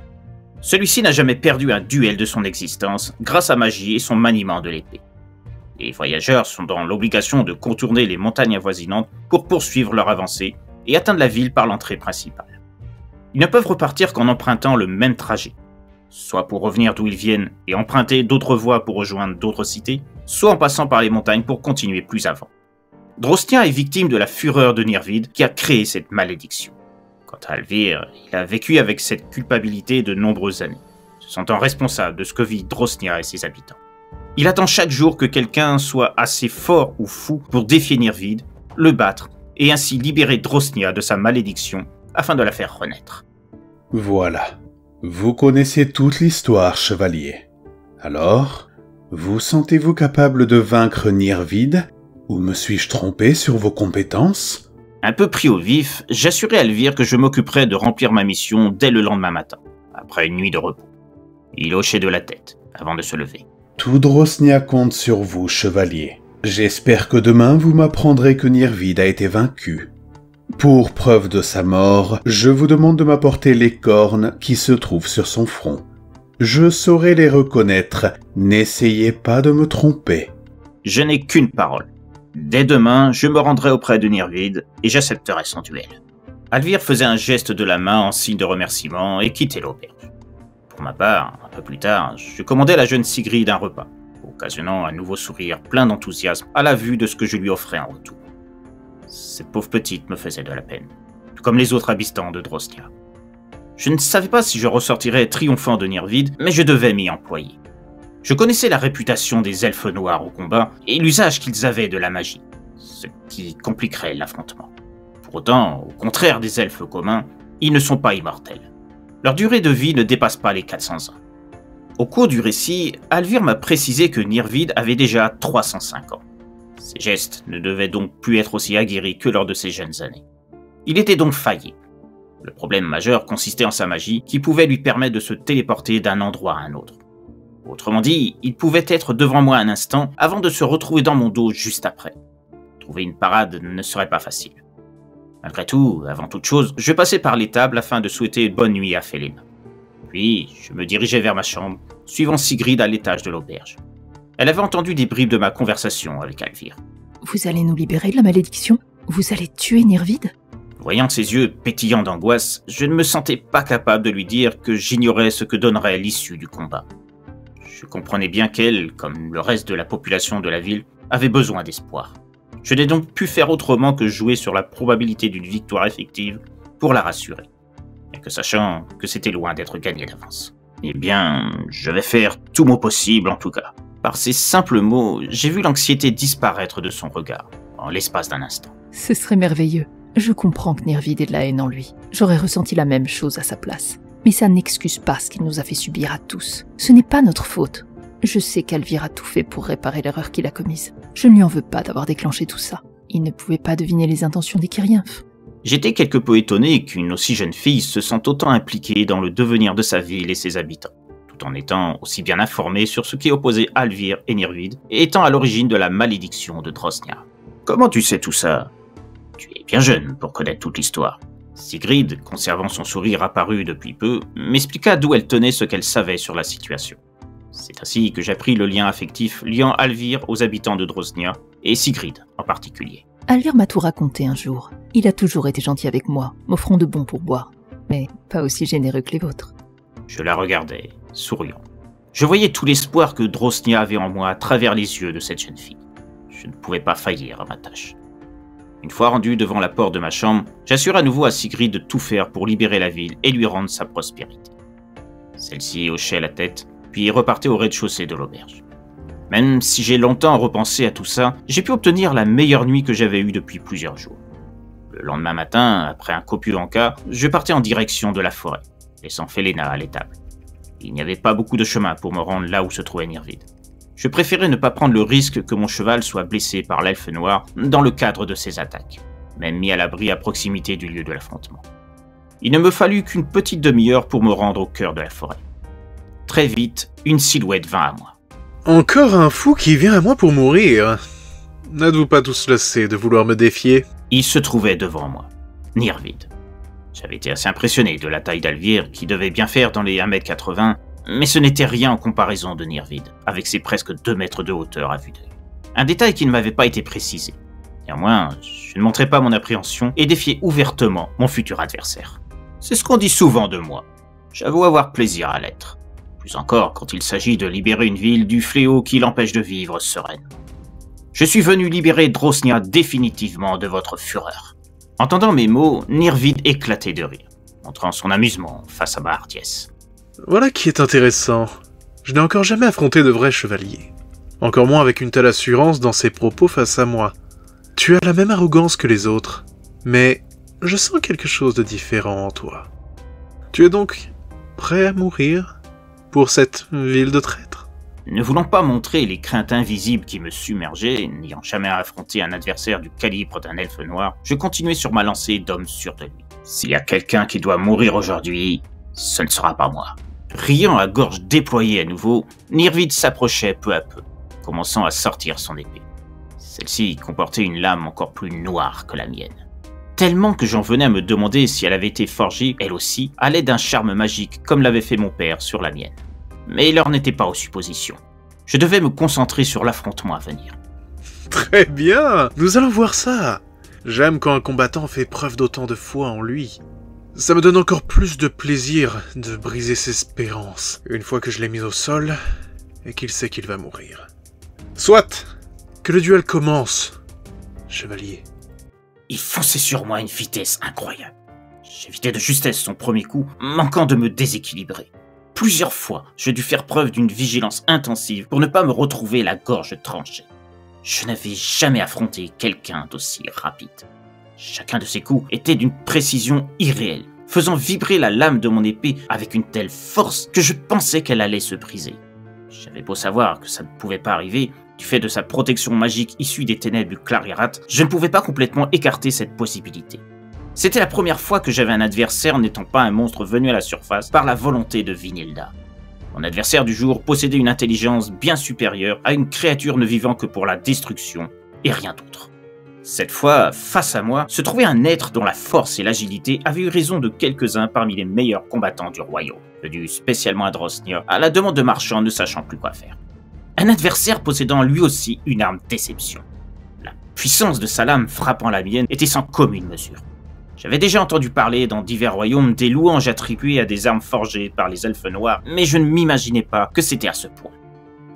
Celui-ci n'a jamais perdu un duel de son existence grâce à magie et son maniement de l'épée. Les voyageurs sont dans l'obligation de contourner les montagnes avoisinantes pour poursuivre leur avancée et atteindre la ville par l'entrée principale. Ils ne peuvent repartir qu'en empruntant le même trajet, soit pour revenir d'où ils viennent et emprunter d'autres voies pour rejoindre d'autres cités, soit en passant par les montagnes pour continuer plus avant. Drosnia est victime de la fureur de Nirvid qui a créé cette malédiction. Quant à Alvir, il a vécu avec cette culpabilité de nombreuses années, se sentant responsable de ce que vit Drosnia et ses habitants. Il attend chaque jour que quelqu'un soit assez fort ou fou pour défier Nirvid, le battre et ainsi libérer Drosnia de sa malédiction afin de la faire renaître. Voilà. Vous connaissez toute l'histoire, chevalier. Alors, vous sentez-vous capable de vaincre Nirvid, ou me suis-je trompé sur vos compétences ? Un peu pris au vif, j'assurai Alvir que je m'occuperais de remplir ma mission dès le lendemain matin, après une nuit de repos. Il hochait de la tête avant de se lever. Tout Drosnia compte sur vous, chevalier. J'espère que demain vous m'apprendrez que Nirvid a été vaincu. Pour preuve de sa mort, je vous demande de m'apporter les cornes qui se trouvent sur son front. Je saurai les reconnaître, n'essayez pas de me tromper. Je n'ai qu'une parole. Dès demain, je me rendrai auprès de Nirvid et j'accepterai son duel. Alvir faisait un geste de la main en signe de remerciement et quittait l'auberge. Pour ma part, un peu plus tard, je commandai à la jeune Sigrid un repas, occasionnant un nouveau sourire plein d'enthousiasme à la vue de ce que je lui offrais en retour. Cette pauvre petite me faisait de la peine, tout comme les autres habitants de Drosnia. Je ne savais pas si je ressortirais triomphant de Nirvid, mais je devais m'y employer. Je connaissais la réputation des elfes noirs au combat et l'usage qu'ils avaient de la magie, ce qui compliquerait l'affrontement. Pour autant, au contraire des elfes communs, ils ne sont pas immortels. Leur durée de vie ne dépasse pas les 400 ans. Au cours du récit, Alvir m'a précisé que Nirvid avait déjà 305 ans. Ses gestes ne devaient donc plus être aussi aguerris que lors de ses jeunes années. Il était donc faillible. Le problème majeur consistait en sa magie qui pouvait lui permettre de se téléporter d'un endroit à un autre. Autrement dit, il pouvait être devant moi un instant avant de se retrouver dans mon dos juste après. Trouver une parade ne serait pas facile. Malgré tout, avant toute chose, je passais par l'étable afin de souhaiter une bonne nuit à Félina. Puis, je me dirigeais vers ma chambre, suivant Sigrid à l'étage de l'auberge. Elle avait entendu des bribes de ma conversation avec Alvir. Vous allez nous libérer de la malédiction ? Vous allez tuer Nirvid ? Voyant ses yeux pétillants d'angoisse, je ne me sentais pas capable de lui dire que j'ignorais ce que donnerait l'issue du combat. Je comprenais bien qu'elle, comme le reste de la population de la ville, avait besoin d'espoir. Je n'ai donc pu faire autrement que jouer sur la probabilité d'une victoire effective pour la rassurer, et que sachant que c'était loin d'être gagné d'avance. Eh bien, je vais faire tout mon possible en tout cas. Par ces simples mots, j'ai vu l'anxiété disparaître de son regard, en l'espace d'un instant. Ce serait merveilleux. Je comprends que Nirvid ait de la haine en lui. J'aurais ressenti la même chose à sa place. Mais ça n'excuse pas ce qu'il nous a fait subir à tous. Ce n'est pas notre faute. Je sais qu'Alvir a tout fait pour réparer l'erreur qu'il a commise. Je ne lui en veux pas d'avoir déclenché tout ça. Il ne pouvait pas deviner les intentions des Kyriens. J'étais quelque peu étonné qu'une aussi jeune fille se sente autant impliquée dans le devenir de sa ville et ses habitants, tout en étant aussi bien informée sur ce qui opposait Alvir et Nirvid, et étant à l'origine de la malédiction de Drosnia. Comment tu sais tout ça? Tu es bien jeune pour connaître toute l'histoire. Sigrid, conservant son sourire apparu depuis peu, m'expliqua d'où elle tenait ce qu'elle savait sur la situation. C'est ainsi que j'appris le lien affectif liant Alvir aux habitants de Drosnia, et Sigrid en particulier. Alvir m'a tout raconté un jour. Il a toujours été gentil avec moi, m'offrant de bons pourboires, mais pas aussi généreux que les vôtres. Je la regardais, souriant. Je voyais tout l'espoir que Drosnia avait en moi à travers les yeux de cette jeune fille. Je ne pouvais pas faillir à ma tâche. Une fois rendu devant la porte de ma chambre, j'assure à nouveau à Sigrid de tout faire pour libérer la ville et lui rendre sa prospérité. Celle-ci hochait la tête, puis repartait au rez-de-chaussée de l'auberge. Même si j'ai longtemps repensé à tout ça, j'ai pu obtenir la meilleure nuit que j'avais eue depuis plusieurs jours. Le lendemain matin, après un copieux encas, je partais en direction de la forêt, laissant Felena à l'étable. Il n'y avait pas beaucoup de chemin pour me rendre là où se trouvait Nirvid. Je préférais ne pas prendre le risque que mon cheval soit blessé par l'elfe noir dans le cadre de ses attaques, même mis à l'abri à proximité du lieu de l'affrontement. Il ne me fallut qu'une petite demi-heure pour me rendre au cœur de la forêt. Très vite, une silhouette vint à moi. Encore un fou qui vient à moi pour mourir. N'êtes-vous pas tous lassés de vouloir me défier? Il se trouvait devant moi, Nirvid. J'avais été assez impressionné de la taille d'Alvir, qui devait bien faire dans les 1m80, mais ce n'était rien en comparaison de Nirvid, avec ses presque 2 mètres de hauteur à vue d'œil. Un détail qui ne m'avait pas été précisé. Néanmoins, je ne montrais pas mon appréhension et défiais ouvertement mon futur adversaire. C'est ce qu'on dit souvent de moi. J'avoue avoir plaisir à l'être. Plus encore quand il s'agit de libérer une ville du fléau qui l'empêche de vivre sereine. Je suis venu libérer Drosnia définitivement de votre fureur. Entendant mes mots, Nirvid éclatait de rire, montrant son amusement face à ma hardiesse. Voilà qui est intéressant. Je n'ai encore jamais affronté de vrai chevalier. Encore moins avec une telle assurance dans ses propos face à moi. Tu as la même arrogance que les autres, mais je sens quelque chose de différent en toi. Tu es donc prêt à mourir pour cette ville de traîtres? Ne voulant pas montrer les craintes invisibles qui me submergeaient, n'ayant jamais affronté un adversaire du calibre d'un elfe noir, je continuais sur ma lancée d'homme sûr de lui. S'il y a quelqu'un qui doit mourir aujourd'hui, ce ne sera pas moi. Riant à gorge déployée à nouveau, Nirvid s'approchait peu à peu, commençant à sortir son épée. Celle-ci comportait une lame encore plus noire que la mienne. Tellement que j'en venais à me demander si elle avait été forgée, elle aussi, à l'aide d'un charme magique comme l'avait fait mon père sur la mienne. Mais l'heure n'était pas aux suppositions. Je devais me concentrer sur l'affrontement à venir. Très bien, nous allons voir ça. J'aime quand un combattant fait preuve d'autant de foi en lui. Ça me donne encore plus de plaisir de briser ses espérances, une fois que je l'ai mis au sol et qu'il sait qu'il va mourir. Soit, que le duel commence, chevalier. Il fonçait sur moi à une vitesse incroyable. J'évitais de justesse son premier coup, manquant de me déséquilibrer. Plusieurs fois, j'ai dû faire preuve d'une vigilance intensive pour ne pas me retrouver la gorge tranchée. Je n'avais jamais affronté quelqu'un d'aussi rapide. Chacun de ses coups était d'une précision irréelle, faisant vibrer la lame de mon épée avec une telle force que je pensais qu'elle allait se briser. J'avais beau savoir que ça ne pouvait pas arriver, du fait de sa protection magique issue des ténèbres du Clarirat, je ne pouvais pas complètement écarter cette possibilité. C'était la première fois que j'avais un adversaire n'étant pas un monstre venu à la surface par la volonté de Vinilda. Mon adversaire du jour possédait une intelligence bien supérieure à une créature ne vivant que pour la destruction et rien d'autre. Cette fois, face à moi, se trouvait un être dont la force et l'agilité avaient eu raison de quelques-uns parmi les meilleurs combattants du royaume, venu spécialement à Drosnia, à la demande de marchands ne sachant plus quoi faire. Un adversaire possédant lui aussi une arme déception. La puissance de sa lame frappant la mienne était sans commune mesure. J'avais déjà entendu parler dans divers royaumes des louanges attribuées à des armes forgées par les elfes noirs, mais je ne m'imaginais pas que c'était à ce point.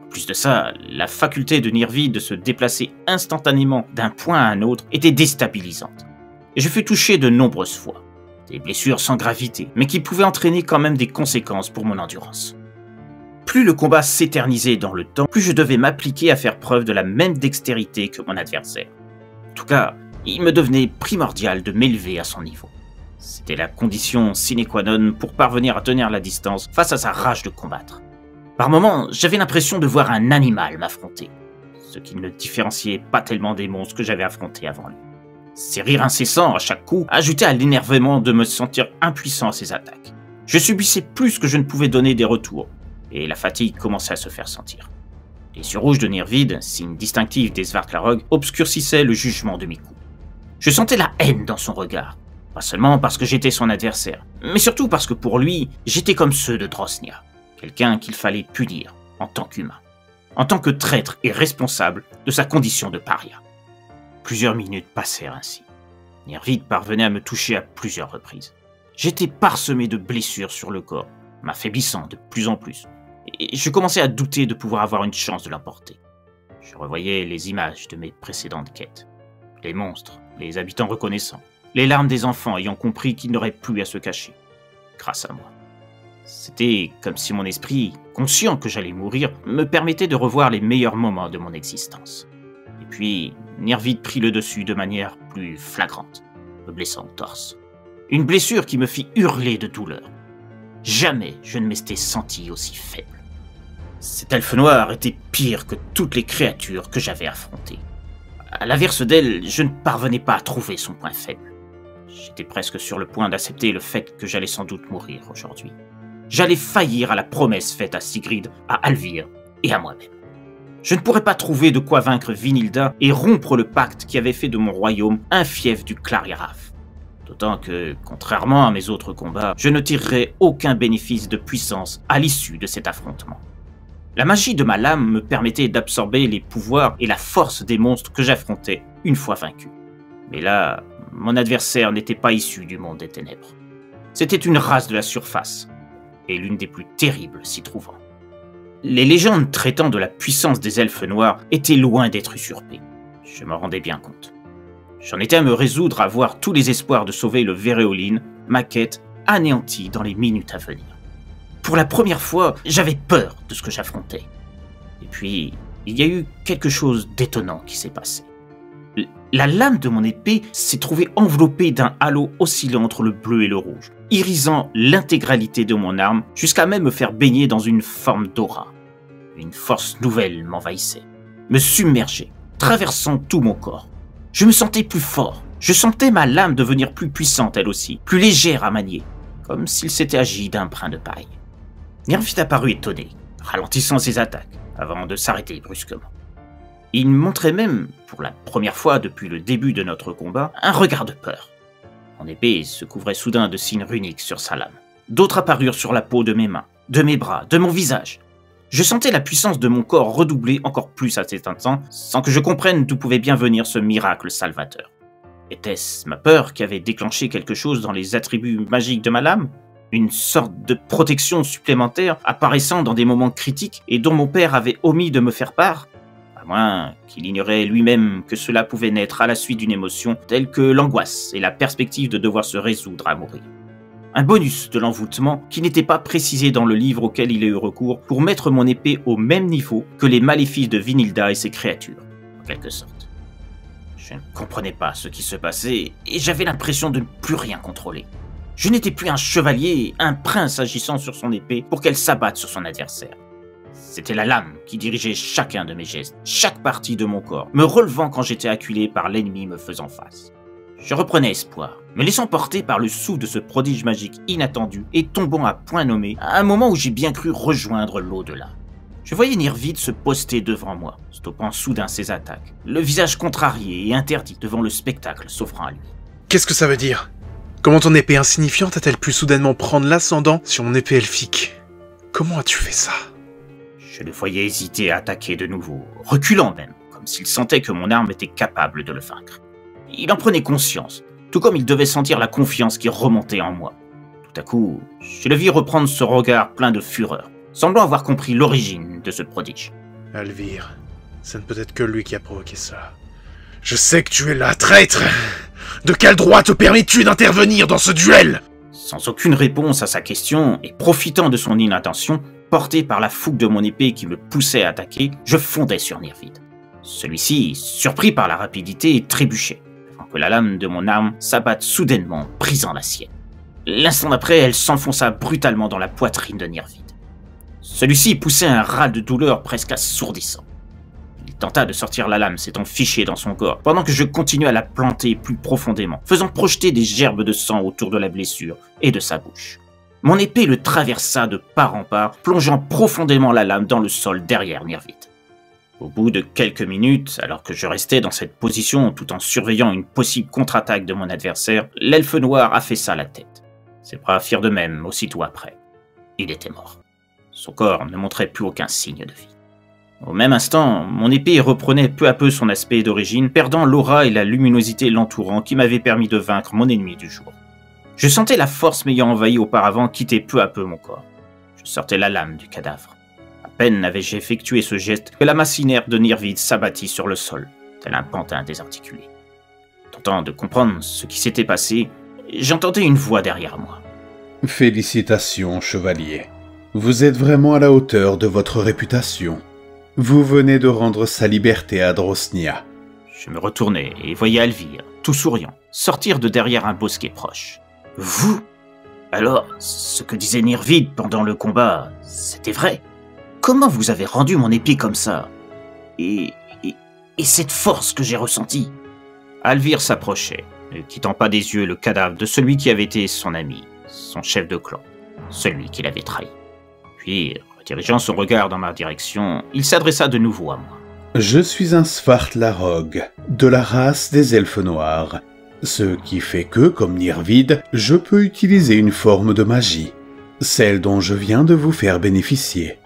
En plus de ça, la faculté de Nirvid de se déplacer instantanément d'un point à un autre était déstabilisante. Et je fus touché de nombreuses fois. Des blessures sans gravité, mais qui pouvaient entraîner quand même des conséquences pour mon endurance. Plus le combat s'éternisait dans le temps, plus je devais m'appliquer à faire preuve de la même dextérité que mon adversaire. En tout cas, il me devenait primordial de m'élever à son niveau. C'était la condition sine qua non pour parvenir à tenir la distance face à sa rage de combattre. Par moments, j'avais l'impression de voir un animal m'affronter, ce qui ne le différenciait pas tellement des monstres que j'avais affrontés avant lui. Ses rires incessants à chaque coup ajoutaient à l'énervement de me sentir impuissant à ses attaques. Je subissais plus que je ne pouvais donner des retours, et la fatigue commençait à se faire sentir. Les yeux rouges de Nirvid, signe distinctif des Svartlarog, obscurcissaient le jugement de mes coups. Je sentais la haine dans son regard, pas seulement parce que j'étais son adversaire, mais surtout parce que pour lui, j'étais comme ceux de Drosnia, quelqu'un qu'il fallait punir en tant qu'humain, en tant que traître et responsable de sa condition de paria. Plusieurs minutes passèrent ainsi. Nirvid parvenait à me toucher à plusieurs reprises. J'étais parsemé de blessures sur le corps, m'affaiblissant de plus en plus, et je commençais à douter de pouvoir avoir une chance de l'emporter. Je revoyais les images de mes précédentes quêtes. Les monstres, les habitants reconnaissants, les larmes des enfants ayant compris qu'ils n'auraient plus à se cacher, grâce à moi. C'était comme si mon esprit, conscient que j'allais mourir, me permettait de revoir les meilleurs moments de mon existence. Et puis, Nirvid prit le dessus de manière plus flagrante, me blessant au torse. Une blessure qui me fit hurler de douleur. Jamais je ne m'étais senti aussi faible. Cet elfe noir était pire que toutes les créatures que j'avais affrontées. À l'inverse d'elle, je ne parvenais pas à trouver son point faible. J'étais presque sur le point d'accepter le fait que j'allais sans doute mourir aujourd'hui. J'allais faillir à la promesse faite à Sigrid, à Alvir et à moi-même. Je ne pourrais pas trouver de quoi vaincre Vinilda et rompre le pacte qui avait fait de mon royaume un fief du Clarieraf. D'autant que, contrairement à mes autres combats, je ne tirerais aucun bénéfice de puissance à l'issue de cet affrontement. La magie de ma lame me permettait d'absorber les pouvoirs et la force des monstres que j'affrontais une fois vaincu. Mais là, mon adversaire n'était pas issu du monde des ténèbres. C'était une race de la surface, et l'une des plus terribles s'y trouvant. Les légendes traitant de la puissance des elfes noirs étaient loin d'être usurpées. Je m'en rendais bien compte. J'en étais à me résoudre à voir tous les espoirs de sauver le Véréoline, ma quête, anéantie dans les minutes à venir. Pour la première fois, j'avais peur de ce que j'affrontais. Et puis, il y a eu quelque chose d'étonnant qui s'est passé. La lame de mon épée s'est trouvée enveloppée d'un halo oscillant entre le bleu et le rouge, irisant l'intégralité de mon arme jusqu'à même me faire baigner dans une forme d'aura. Une force nouvelle m'envahissait, me submergeait, traversant tout mon corps. Je me sentais plus fort, je sentais ma lame devenir plus puissante elle aussi, plus légère à manier, comme s'il s'était agi d'un brin de paille. Nirvid apparut étonné, ralentissant ses attaques, avant de s'arrêter brusquement. Il me montrait même, pour la première fois depuis le début de notre combat, un regard de peur. Mon épée se couvrait soudain de signes runiques sur sa lame. D'autres apparurent sur la peau de mes mains, de mes bras, de mon visage. Je sentais la puissance de mon corps redoubler encore plus à cet instant, sans que je comprenne d'où pouvait bien venir ce miracle salvateur. Était-ce ma peur qui avait déclenché quelque chose dans les attributs magiques de ma lame ? Une sorte de protection supplémentaire apparaissant dans des moments critiques et dont mon père avait omis de me faire part ? À moins qu'il ignorait lui-même que cela pouvait naître à la suite d'une émotion telle que l'angoisse et la perspective de devoir se résoudre à mourir. Un bonus de l'envoûtement qui n'était pas précisé dans le livre auquel il a eu recours pour mettre mon épée au même niveau que les maléfices de Vinilda et ses créatures, en quelque sorte. Je ne comprenais pas ce qui se passait et j'avais l'impression de ne plus rien contrôler. Je n'étais plus un chevalier, un prince agissant sur son épée pour qu'elle s'abatte sur son adversaire. C'était la lame qui dirigeait chacun de mes gestes, chaque partie de mon corps, me relevant quand j'étais acculé par l'ennemi me faisant face. Je reprenais espoir, me laissant porter par le souffle de ce prodige magique inattendu et tombant à point nommé à un moment où j'ai bien cru rejoindre l'au-delà. Je voyais Nirvid se poster devant moi, stoppant soudain ses attaques, le visage contrarié et interdit devant le spectacle s'offrant à lui. Qu'est-ce que ça veut dire ? Comment ton épée insignifiante a-t-elle pu soudainement prendre l'ascendant sur mon épée elfique ? Comment as-tu fait ça ? Je le voyais hésiter à attaquer de nouveau, reculant même, comme s'il sentait que mon arme était capable de le vaincre. Il en prenait conscience, tout comme il devait sentir la confiance qui remontait en moi. Tout à coup, je le vis reprendre ce regard plein de fureur, semblant avoir compris l'origine de ce prodige. Alvir, ce ne peut être que lui qui a provoqué ça. Je sais que tu es là, traître ! De quel droit te permets-tu d'intervenir dans ce duel ? Sans aucune réponse à sa question, et profitant de son inattention, porté par la fougue de mon épée qui me poussait à attaquer, je fondais sur Nirvid. Celui-ci, surpris par la rapidité, trébuchait, avant que la lame de mon arme s'abatte soudainement, brisant la sienne. L'instant d'après, elle s'enfonça brutalement dans la poitrine de Nirvid. Celui-ci poussait un râle de douleur presque assourdissant. Il tenta de sortir la lame, s'étant fiché dans son corps, pendant que je continuais à la planter plus profondément, faisant projeter des gerbes de sang autour de la blessure et de sa bouche. Mon épée le traversa de part en part, plongeant profondément la lame dans le sol derrière Nirvid. Au bout de quelques minutes, alors que je restais dans cette position tout en surveillant une possible contre-attaque de mon adversaire, l'elfe noir affaissa la tête. Ses bras firent de même aussitôt après. Il était mort. Son corps ne montrait plus aucun signe de vie. Au même instant, mon épée reprenait peu à peu son aspect d'origine, perdant l'aura et la luminosité l'entourant qui m'avaient permis de vaincre mon ennemi du jour. Je sentais la force m'ayant envahi auparavant quitter peu à peu mon corps. Je sortais la lame du cadavre. À peine avais-je effectué ce geste que la masse inerte de Nirvid s'abattit sur le sol, tel un pantin désarticulé. Tentant de comprendre ce qui s'était passé, j'entendais une voix derrière moi. « Félicitations, chevalier. Vous êtes vraiment à la hauteur de votre réputation. Vous venez de rendre sa liberté à Drosnia. » Je me retournai et voyais Alvir, tout souriant, sortir de derrière un bosquet proche. « Vous ? Alors, ce que disait Nirvid pendant le combat, c'était vrai ? Comment vous avez rendu mon épée comme ça ? Et cette force que j'ai ressentie ?» Alvir s'approchait, ne quittant pas des yeux le cadavre de celui qui avait été son ami, son chef de clan, celui qui l'avait trahi. Puis, redirigeant son regard dans ma direction, il s'adressa de nouveau à moi. « Je suis un Svartlarog, de la race des elfes noirs, ce qui fait que, comme Nirvid, je peux utiliser une forme de magie, celle dont je viens de vous faire bénéficier. »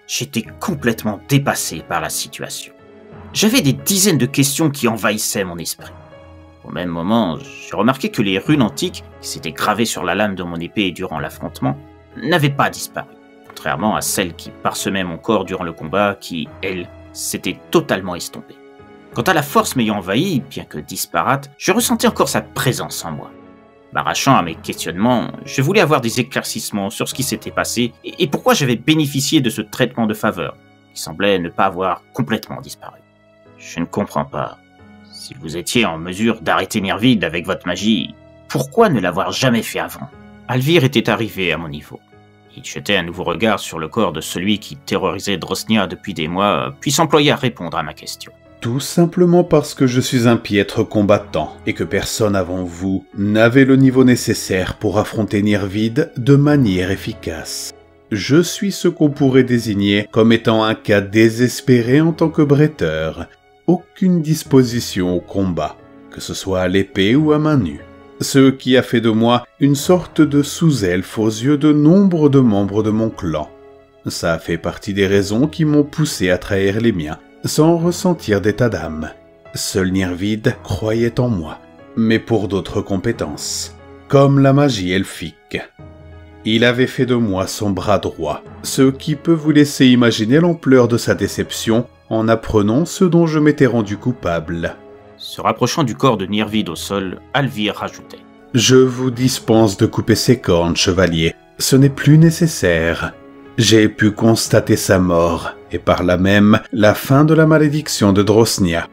J'étais complètement dépassé par la situation. J'avais des dizaines de questions qui envahissaient mon esprit. Au même moment, j'ai remarqué que les runes antiques, qui s'étaient gravées sur la lame de mon épée durant l'affrontement, n'avaient pas disparu, contrairement à celles qui parsemaient mon corps durant le combat qui, elles, s'étaient totalement estompées. Quant à la force m'ayant envahi, bien que disparate, je ressentais encore sa présence en moi. M'arrachant à mes questionnements, je voulais avoir des éclaircissements sur ce qui s'était passé et pourquoi j'avais bénéficié de ce traitement de faveur, qui semblait ne pas avoir complètement disparu. Je ne comprends pas. Si vous étiez en mesure d'arrêter Nirvid avec votre magie, pourquoi ne l'avoir jamais fait avant ? Alvir était arrivé à mon niveau. Il jetait un nouveau regard sur le corps de celui qui terrorisait Drosnia depuis des mois, puis s'employa à répondre à ma question. Tout simplement parce que je suis un piètre combattant et que personne avant vous n'avait le niveau nécessaire pour affronter Nirvid de manière efficace. Je suis ce qu'on pourrait désigner comme étant un cas désespéré en tant que bretteur. Aucune disposition au combat, que ce soit à l'épée ou à main nue. Ce qui a fait de moi une sorte de sous-elfe aux yeux de nombre de membres de mon clan. Ça a fait partie des raisons qui m'ont poussé à trahir les miens, sans ressentir d'état d'âme. Seul Nirvid croyait en moi, mais pour d'autres compétences, comme la magie elfique. Il avait fait de moi son bras droit, ce qui peut vous laisser imaginer l'ampleur de sa déception en apprenant ce dont je m'étais rendu coupable. Se rapprochant du corps de Nirvid au sol, Alvir rajoutait. « Je vous dispense de couper ses cornes, chevalier. Ce n'est plus nécessaire. J'ai pu constater sa mort, et par là même la fin de la malédiction de Drosnia.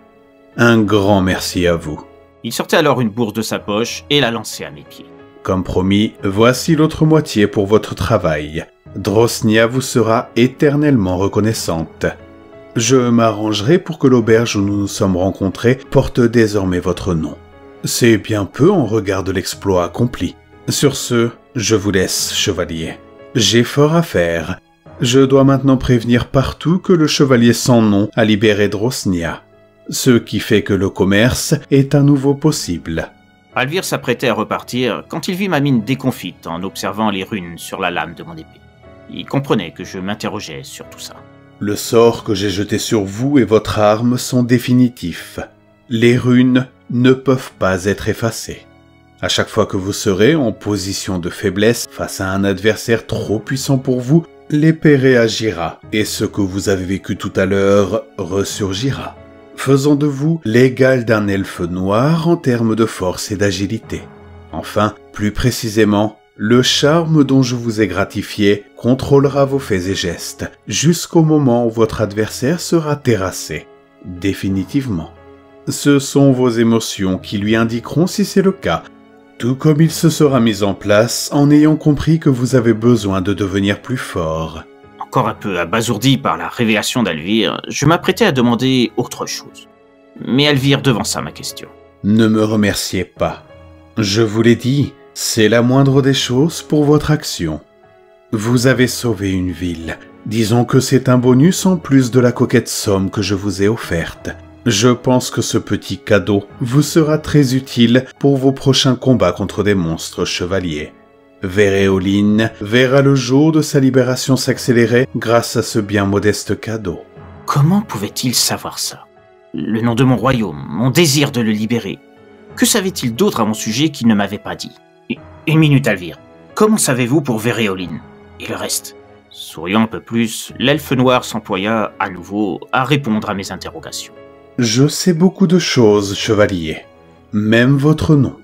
Un grand merci à vous. » Il sortait alors une bourse de sa poche et la lançait à mes pieds. « Comme promis, voici l'autre moitié pour votre travail. Drosnia vous sera éternellement reconnaissante. Je m'arrangerai pour que l'auberge où nous nous sommes rencontrés porte désormais votre nom. C'est bien peu en regard de l'exploit accompli. Sur ce, je vous laisse, chevalier. J'ai fort à faire. Je dois maintenant prévenir partout que le chevalier sans nom a libéré Drosnia, ce qui fait que le commerce est à nouveau possible. » Alvir s'apprêtait à repartir quand il vit ma mine déconfite en observant les runes sur la lame de mon épée. Il comprenait que je m'interrogeais sur tout ça. Le sort que j'ai jeté sur vous et votre arme sont définitifs. Les runes ne peuvent pas être effacées. À chaque fois que vous serez en position de faiblesse face à un adversaire trop puissant pour vous, l'épée réagira et ce que vous avez vécu tout à l'heure ressurgira, faisant de vous l'égal d'un elfe noir en termes de force et d'agilité. Enfin, plus précisément, le charme dont je vous ai gratifié contrôlera vos faits et gestes, jusqu'au moment où votre adversaire sera terrassé, définitivement. Ce sont vos émotions qui lui indiqueront si c'est le cas, tout comme il se sera mis en place en ayant compris que vous avez besoin de devenir plus fort. Encore un peu abasourdi par la révélation d'Alvire, je m'apprêtais à demander autre chose. Mais Alvire devança ma question. Ne me remerciez pas. Je vous l'ai dit, c'est la moindre des choses pour votre action. Vous avez sauvé une ville. Disons que c'est un bonus en plus de la coquette somme que je vous ai offerte. Je pense que ce petit cadeau vous sera très utile pour vos prochains combats contre des monstres chevaliers. Véréoline verra le jour de sa libération s'accélérer grâce à ce bien modeste cadeau. Comment pouvait-il savoir ça? Le nom de mon royaume, mon désir de le libérer. Que savait-il d'autre à mon sujet qu'il ne m'avait pas dit? Une minute, Alvire. Comment savez-vous pour Véréoline? Et le reste? Souriant un peu plus, l'elfe noir s'employa à nouveau à répondre à mes interrogations. Je sais beaucoup de choses, chevalier. Même votre nom.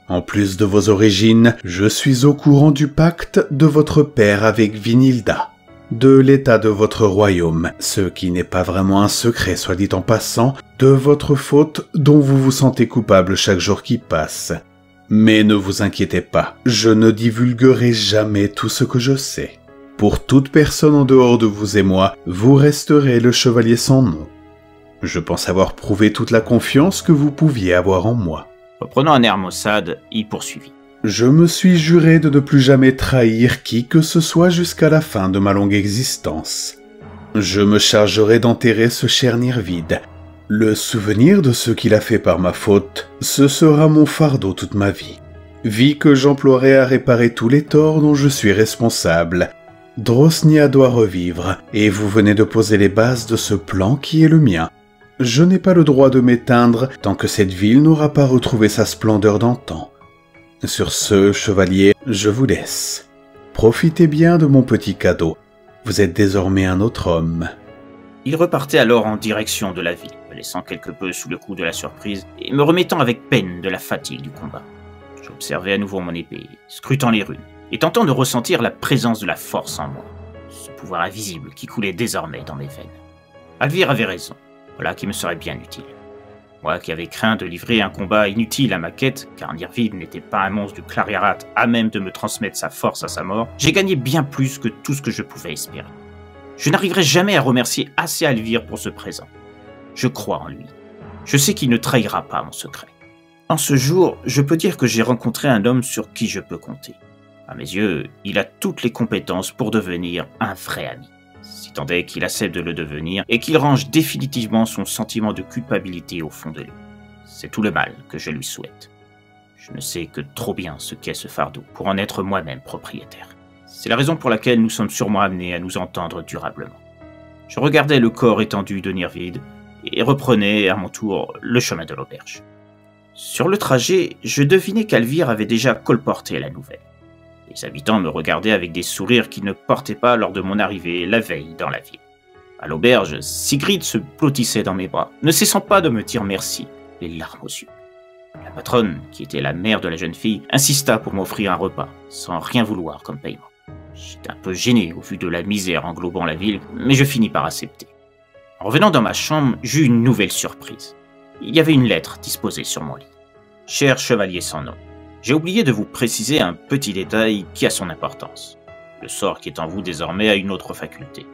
En plus de vos origines, je suis au courant du pacte de votre père avec Vinilda, de l'état de votre royaume, ce qui n'est pas vraiment un secret, soit dit en passant, de votre faute dont vous vous sentez coupable chaque jour qui passe. Mais ne vous inquiétez pas, je ne divulguerai jamais tout ce que je sais. Pour toute personne en dehors de vous et moi, vous resterez le chevalier sans nom. Je pense avoir prouvé toute la confiance que vous pouviez avoir en moi. Reprenant un air maussade, il poursuivit. Je me suis juré de ne plus jamais trahir qui que ce soit jusqu'à la fin de ma longue existence. Je me chargerai d'enterrer ce cher Nirvide. Le souvenir de ce qu'il a fait par ma faute, ce sera mon fardeau toute ma vie. Vie que j'emploierai à réparer tous les torts dont je suis responsable. Drosnia doit revivre, et vous venez de poser les bases de ce plan qui est le mien. Je n'ai pas le droit de m'éteindre tant que cette ville n'aura pas retrouvé sa splendeur d'antan. Sur ce, chevalier, je vous laisse. Profitez bien de mon petit cadeau. Vous êtes désormais un autre homme. Il repartait alors en direction de la ville, me laissant quelque peu sous le coup de la surprise et me remettant avec peine de la fatigue du combat. J'observais à nouveau mon épée, scrutant les runes, et tentant de ressentir la présence de la force en moi, ce pouvoir invisible qui coulait désormais dans mes veines. Alvire avait raison. Voilà qui me serait bien utile. Moi qui avais craint de livrer un combat inutile à ma quête, car Nirvide n'était pas un monstre du Clariarat à même de me transmettre sa force à sa mort, j'ai gagné bien plus que tout ce que je pouvais espérer. Je n'arriverai jamais à remercier assez Alvire pour ce présent. Je crois en lui. Je sais qu'il ne trahira pas mon secret. En ce jour, je peux dire que j'ai rencontré un homme sur qui je peux compter. À mes yeux, il a toutes les compétences pour devenir un vrai ami. Si tant est qu'il accepte de le devenir et qu'il range définitivement son sentiment de culpabilité au fond de lui. C'est tout le mal que je lui souhaite. Je ne sais que trop bien ce qu'est ce fardeau pour en être moi-même propriétaire. C'est la raison pour laquelle nous sommes sûrement amenés à nous entendre durablement. Je regardais le corps étendu de Nirvide et reprenais à mon tour le chemin de l'auberge. Sur le trajet, je devinais qu'Alvire avait déjà colporté la nouvelle. Les habitants me regardaient avec des sourires qu'ils ne portaient pas lors de mon arrivée la veille dans la ville. À l'auberge, Sigrid se blottissait dans mes bras, ne cessant pas de me dire merci, les larmes aux yeux. La patronne, qui était la mère de la jeune fille, insista pour m'offrir un repas, sans rien vouloir comme paiement. J'étais un peu gêné au vu de la misère englobant la ville, mais je finis par accepter. En revenant dans ma chambre, j'eus une nouvelle surprise. Il y avait une lettre disposée sur mon lit. « Cher chevalier sans nom, j'ai oublié de vous préciser un petit détail qui a son importance. Le sort qui est en vous désormais a une autre faculté.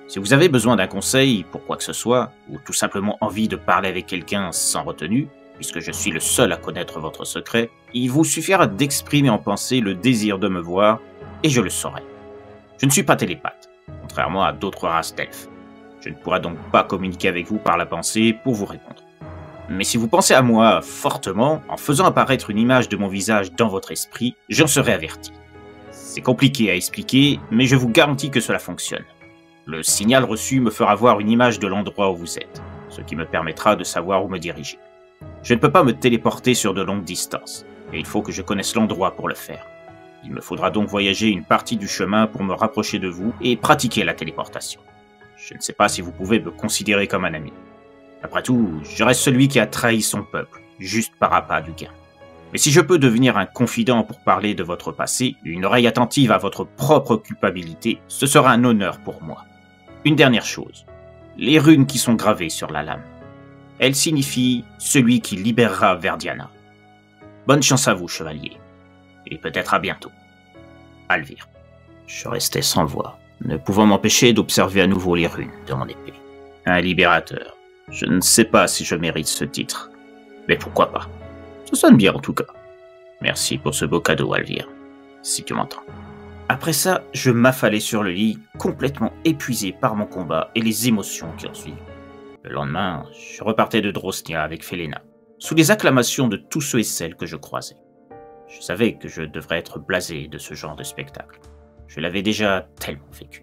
Si vous avez besoin d'un conseil pour quoi que ce soit, ou tout simplement envie de parler avec quelqu'un sans retenue, puisque je suis le seul à connaître votre secret, il vous suffira d'exprimer en pensée le désir de me voir, et je le saurai. Je ne suis pas télépathe, contrairement à d'autres races d'elfes. Je ne pourrai donc pas communiquer avec vous par la pensée pour vous répondre. Mais si vous pensez à moi fortement, en faisant apparaître une image de mon visage dans votre esprit, j'en serai averti. C'est compliqué à expliquer, mais je vous garantis que cela fonctionne. Le signal reçu me fera voir une image de l'endroit où vous êtes, ce qui me permettra de savoir où me diriger. Je ne peux pas me téléporter sur de longues distances, et il faut que je connaisse l'endroit pour le faire. Il me faudra donc voyager une partie du chemin pour me rapprocher de vous et pratiquer la téléportation. Je ne sais pas si vous pouvez me considérer comme un ami. Après tout, je reste celui qui a trahi son peuple, juste par appât du gain. Mais si je peux devenir un confident pour parler de votre passé, une oreille attentive à votre propre culpabilité, ce sera un honneur pour moi. Une dernière chose, les runes qui sont gravées sur la lame. Elle signifie « celui qui libérera Verdiana ». Bonne chance à vous, chevalier, et peut-être à bientôt. Alvir. Je restais sans voix, ne pouvant m'empêcher d'observer à nouveau les runes de mon épée. Un libérateur. Je ne sais pas si je mérite ce titre, mais pourquoi pas. Ça sonne bien en tout cas. Merci pour ce beau cadeau, Alvir, si tu m'entends. Après ça, je m'affalais sur le lit, complètement épuisé par mon combat et les émotions qui ont suivi. Le lendemain, je repartais de Drosnia avec Felena, sous les acclamations de tous ceux et celles que je croisais. Je savais que je devrais être blasé de ce genre de spectacle. Je l'avais déjà tellement vécu.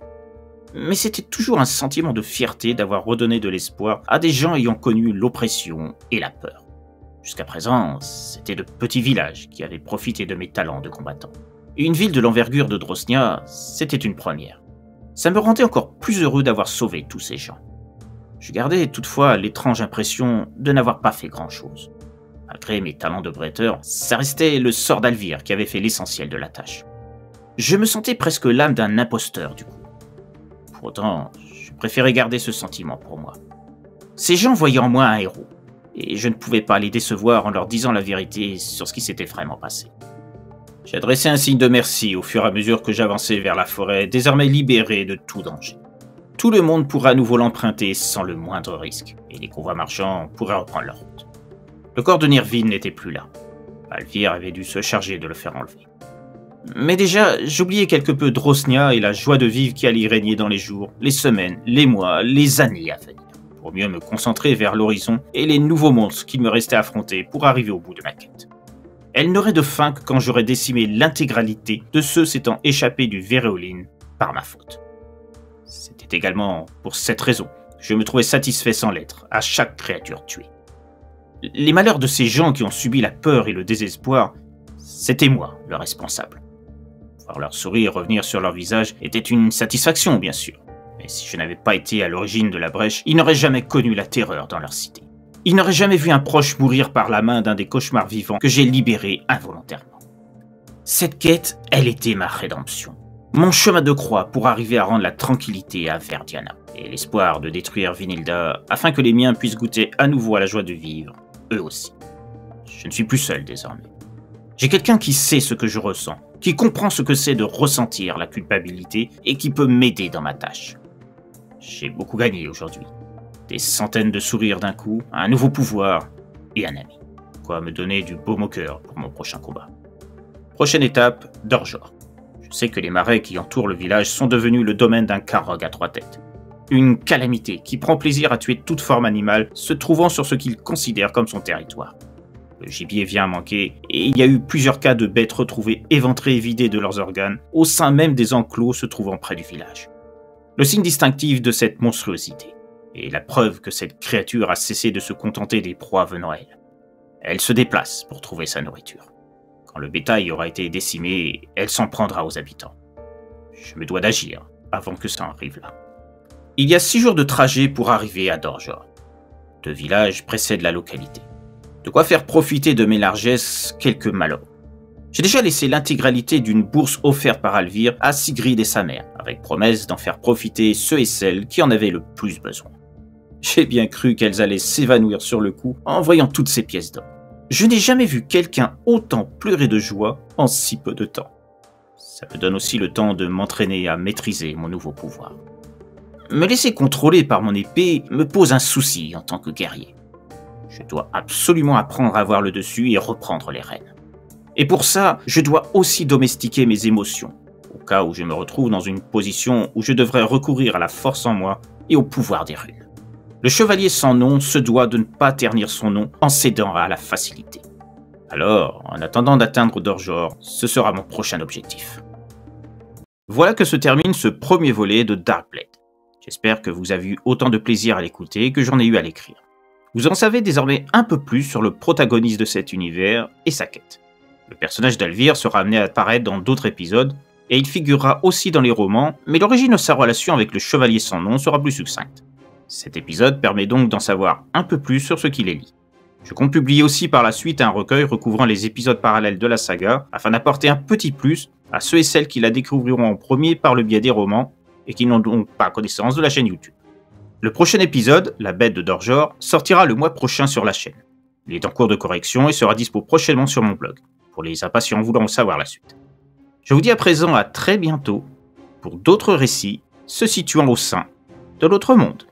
Mais c'était toujours un sentiment de fierté d'avoir redonné de l'espoir à des gens ayant connu l'oppression et la peur. Jusqu'à présent, c'était de petits villages qui avaient profité de mes talents de combattant. Et une ville de l'envergure de Drosnia, c'était une première. Ça me rendait encore plus heureux d'avoir sauvé tous ces gens. Je gardais toutefois l'étrange impression de n'avoir pas fait grand-chose. Malgré mes talents de bretteur, ça restait le sort d'Alvir qui avait fait l'essentiel de la tâche. Je me sentais presque l'âme d'un imposteur du coup. Pour autant, je préférais garder ce sentiment pour moi. Ces gens voyaient en moi un héros, et je ne pouvais pas les décevoir en leur disant la vérité sur ce qui s'était vraiment passé. J'adressais un signe de merci au fur et à mesure que j'avançais vers la forêt, désormais libéré de tout danger. Tout le monde pourrait à nouveau l'emprunter sans le moindre risque, et les convois marchands pourraient reprendre leur route. Le corps de Nirvine n'était plus là. Alvir avait dû se charger de le faire enlever. Mais déjà, j'oubliais quelque peu Drosnia et la joie de vivre qui allait y régner dans les jours, les semaines, les mois, les années à venir, pour mieux me concentrer vers l'horizon et les nouveaux monstres qu'il me restait à affronter pour arriver au bout de ma quête. Elle n'aurait de fin que quand j'aurais décimé l'intégralité de ceux s'étant échappés du Véréoline par ma faute. C'était également pour cette raison que je me trouvais satisfait sans l'être à chaque créature tuée. Les malheurs de ces gens qui ont subi la peur et le désespoir, c'était moi le responsable. Voir leur sourire revenir sur leur visage était une satisfaction, bien sûr. Mais si je n'avais pas été à l'origine de la brèche, ils n'auraient jamais connu la terreur dans leur cité. Ils n'auraient jamais vu un proche mourir par la main d'un des cauchemars vivants que j'ai libéré involontairement. Cette quête, elle était ma rédemption. Mon chemin de croix pour arriver à rendre la tranquillité à Verdiana. Et l'espoir de détruire Vinilda afin que les miens puissent goûter à nouveau à la joie de vivre, eux aussi. Je ne suis plus seul désormais. J'ai quelqu'un qui sait ce que je ressens, qui comprend ce que c'est de ressentir la culpabilité et qui peut m'aider dans ma tâche. J'ai beaucoup gagné aujourd'hui. Des centaines de sourires d'un coup, un nouveau pouvoir et un ami. Quoi me donner du baume au cœur pour mon prochain combat. Prochaine étape, Dorjor. Je sais que les marais qui entourent le village sont devenus le domaine d'un Karog à 3 têtes. Une calamité qui prend plaisir à tuer toute forme animale se trouvant sur ce qu'il considère comme son territoire. Le gibier vient à manquer et il y a eu plusieurs cas de bêtes retrouvées éventrées et vidées de leurs organes au sein même des enclos se trouvant près du village. Le signe distinctif de cette monstruosité et la preuve que cette créature a cessé de se contenter des proies venant à elle. Elle se déplace pour trouver sa nourriture. Quand le bétail aura été décimé, elle s'en prendra aux habitants. Je me dois d'agir avant que ça arrive là. Il y a 6 jours de trajet pour arriver à Dorjor. 2 villages précèdent la localité. De quoi faire profiter de mes largesses quelques malheurs. J'ai déjà laissé l'intégralité d'une bourse offerte par Alvir à Sigrid et sa mère, avec promesse d'en faire profiter ceux et celles qui en avaient le plus besoin. J'ai bien cru qu'elles allaient s'évanouir sur le coup en voyant toutes ces pièces d'or. Je n'ai jamais vu quelqu'un autant pleurer de joie en si peu de temps. Ça me donne aussi le temps de m'entraîner à maîtriser mon nouveau pouvoir. Me laisser contrôler par mon épée me pose un souci en tant que guerrier. Je dois absolument apprendre à avoir le dessus et reprendre les rênes. Et pour ça, je dois aussi domestiquer mes émotions, au cas où je me retrouve dans une position où je devrais recourir à la force en moi et au pouvoir des runes. Le chevalier sans nom se doit de ne pas ternir son nom en cédant à la facilité. Alors, en attendant d'atteindre Dorjor, ce sera mon prochain objectif. Voilà que se termine ce premier volet de Darkblade. J'espère que vous avez eu autant de plaisir à l'écouter que j'en ai eu à l'écrire. Vous en savez désormais un peu plus sur le protagoniste de cet univers et sa quête. Le personnage d'Alvir sera amené à apparaître dans d'autres épisodes, et il figurera aussi dans les romans, mais l'origine de sa relation avec le chevalier sans nom sera plus succincte. Cet épisode permet donc d'en savoir un peu plus sur ce qui les lie. Je compte publier aussi par la suite un recueil recouvrant les épisodes parallèles de la saga, afin d'apporter un petit plus à ceux et celles qui la découvriront en premier par le biais des romans, et qui n'ont donc pas connaissance de la chaîne YouTube. Le prochain épisode, La Bête de Dorjor, sortira le mois prochain sur la chaîne. Il est en cours de correction et sera dispo prochainement sur mon blog, pour les impatients voulant en savoir la suite. Je vous dis à présent à très bientôt pour d'autres récits se situant au sein de l'autre monde.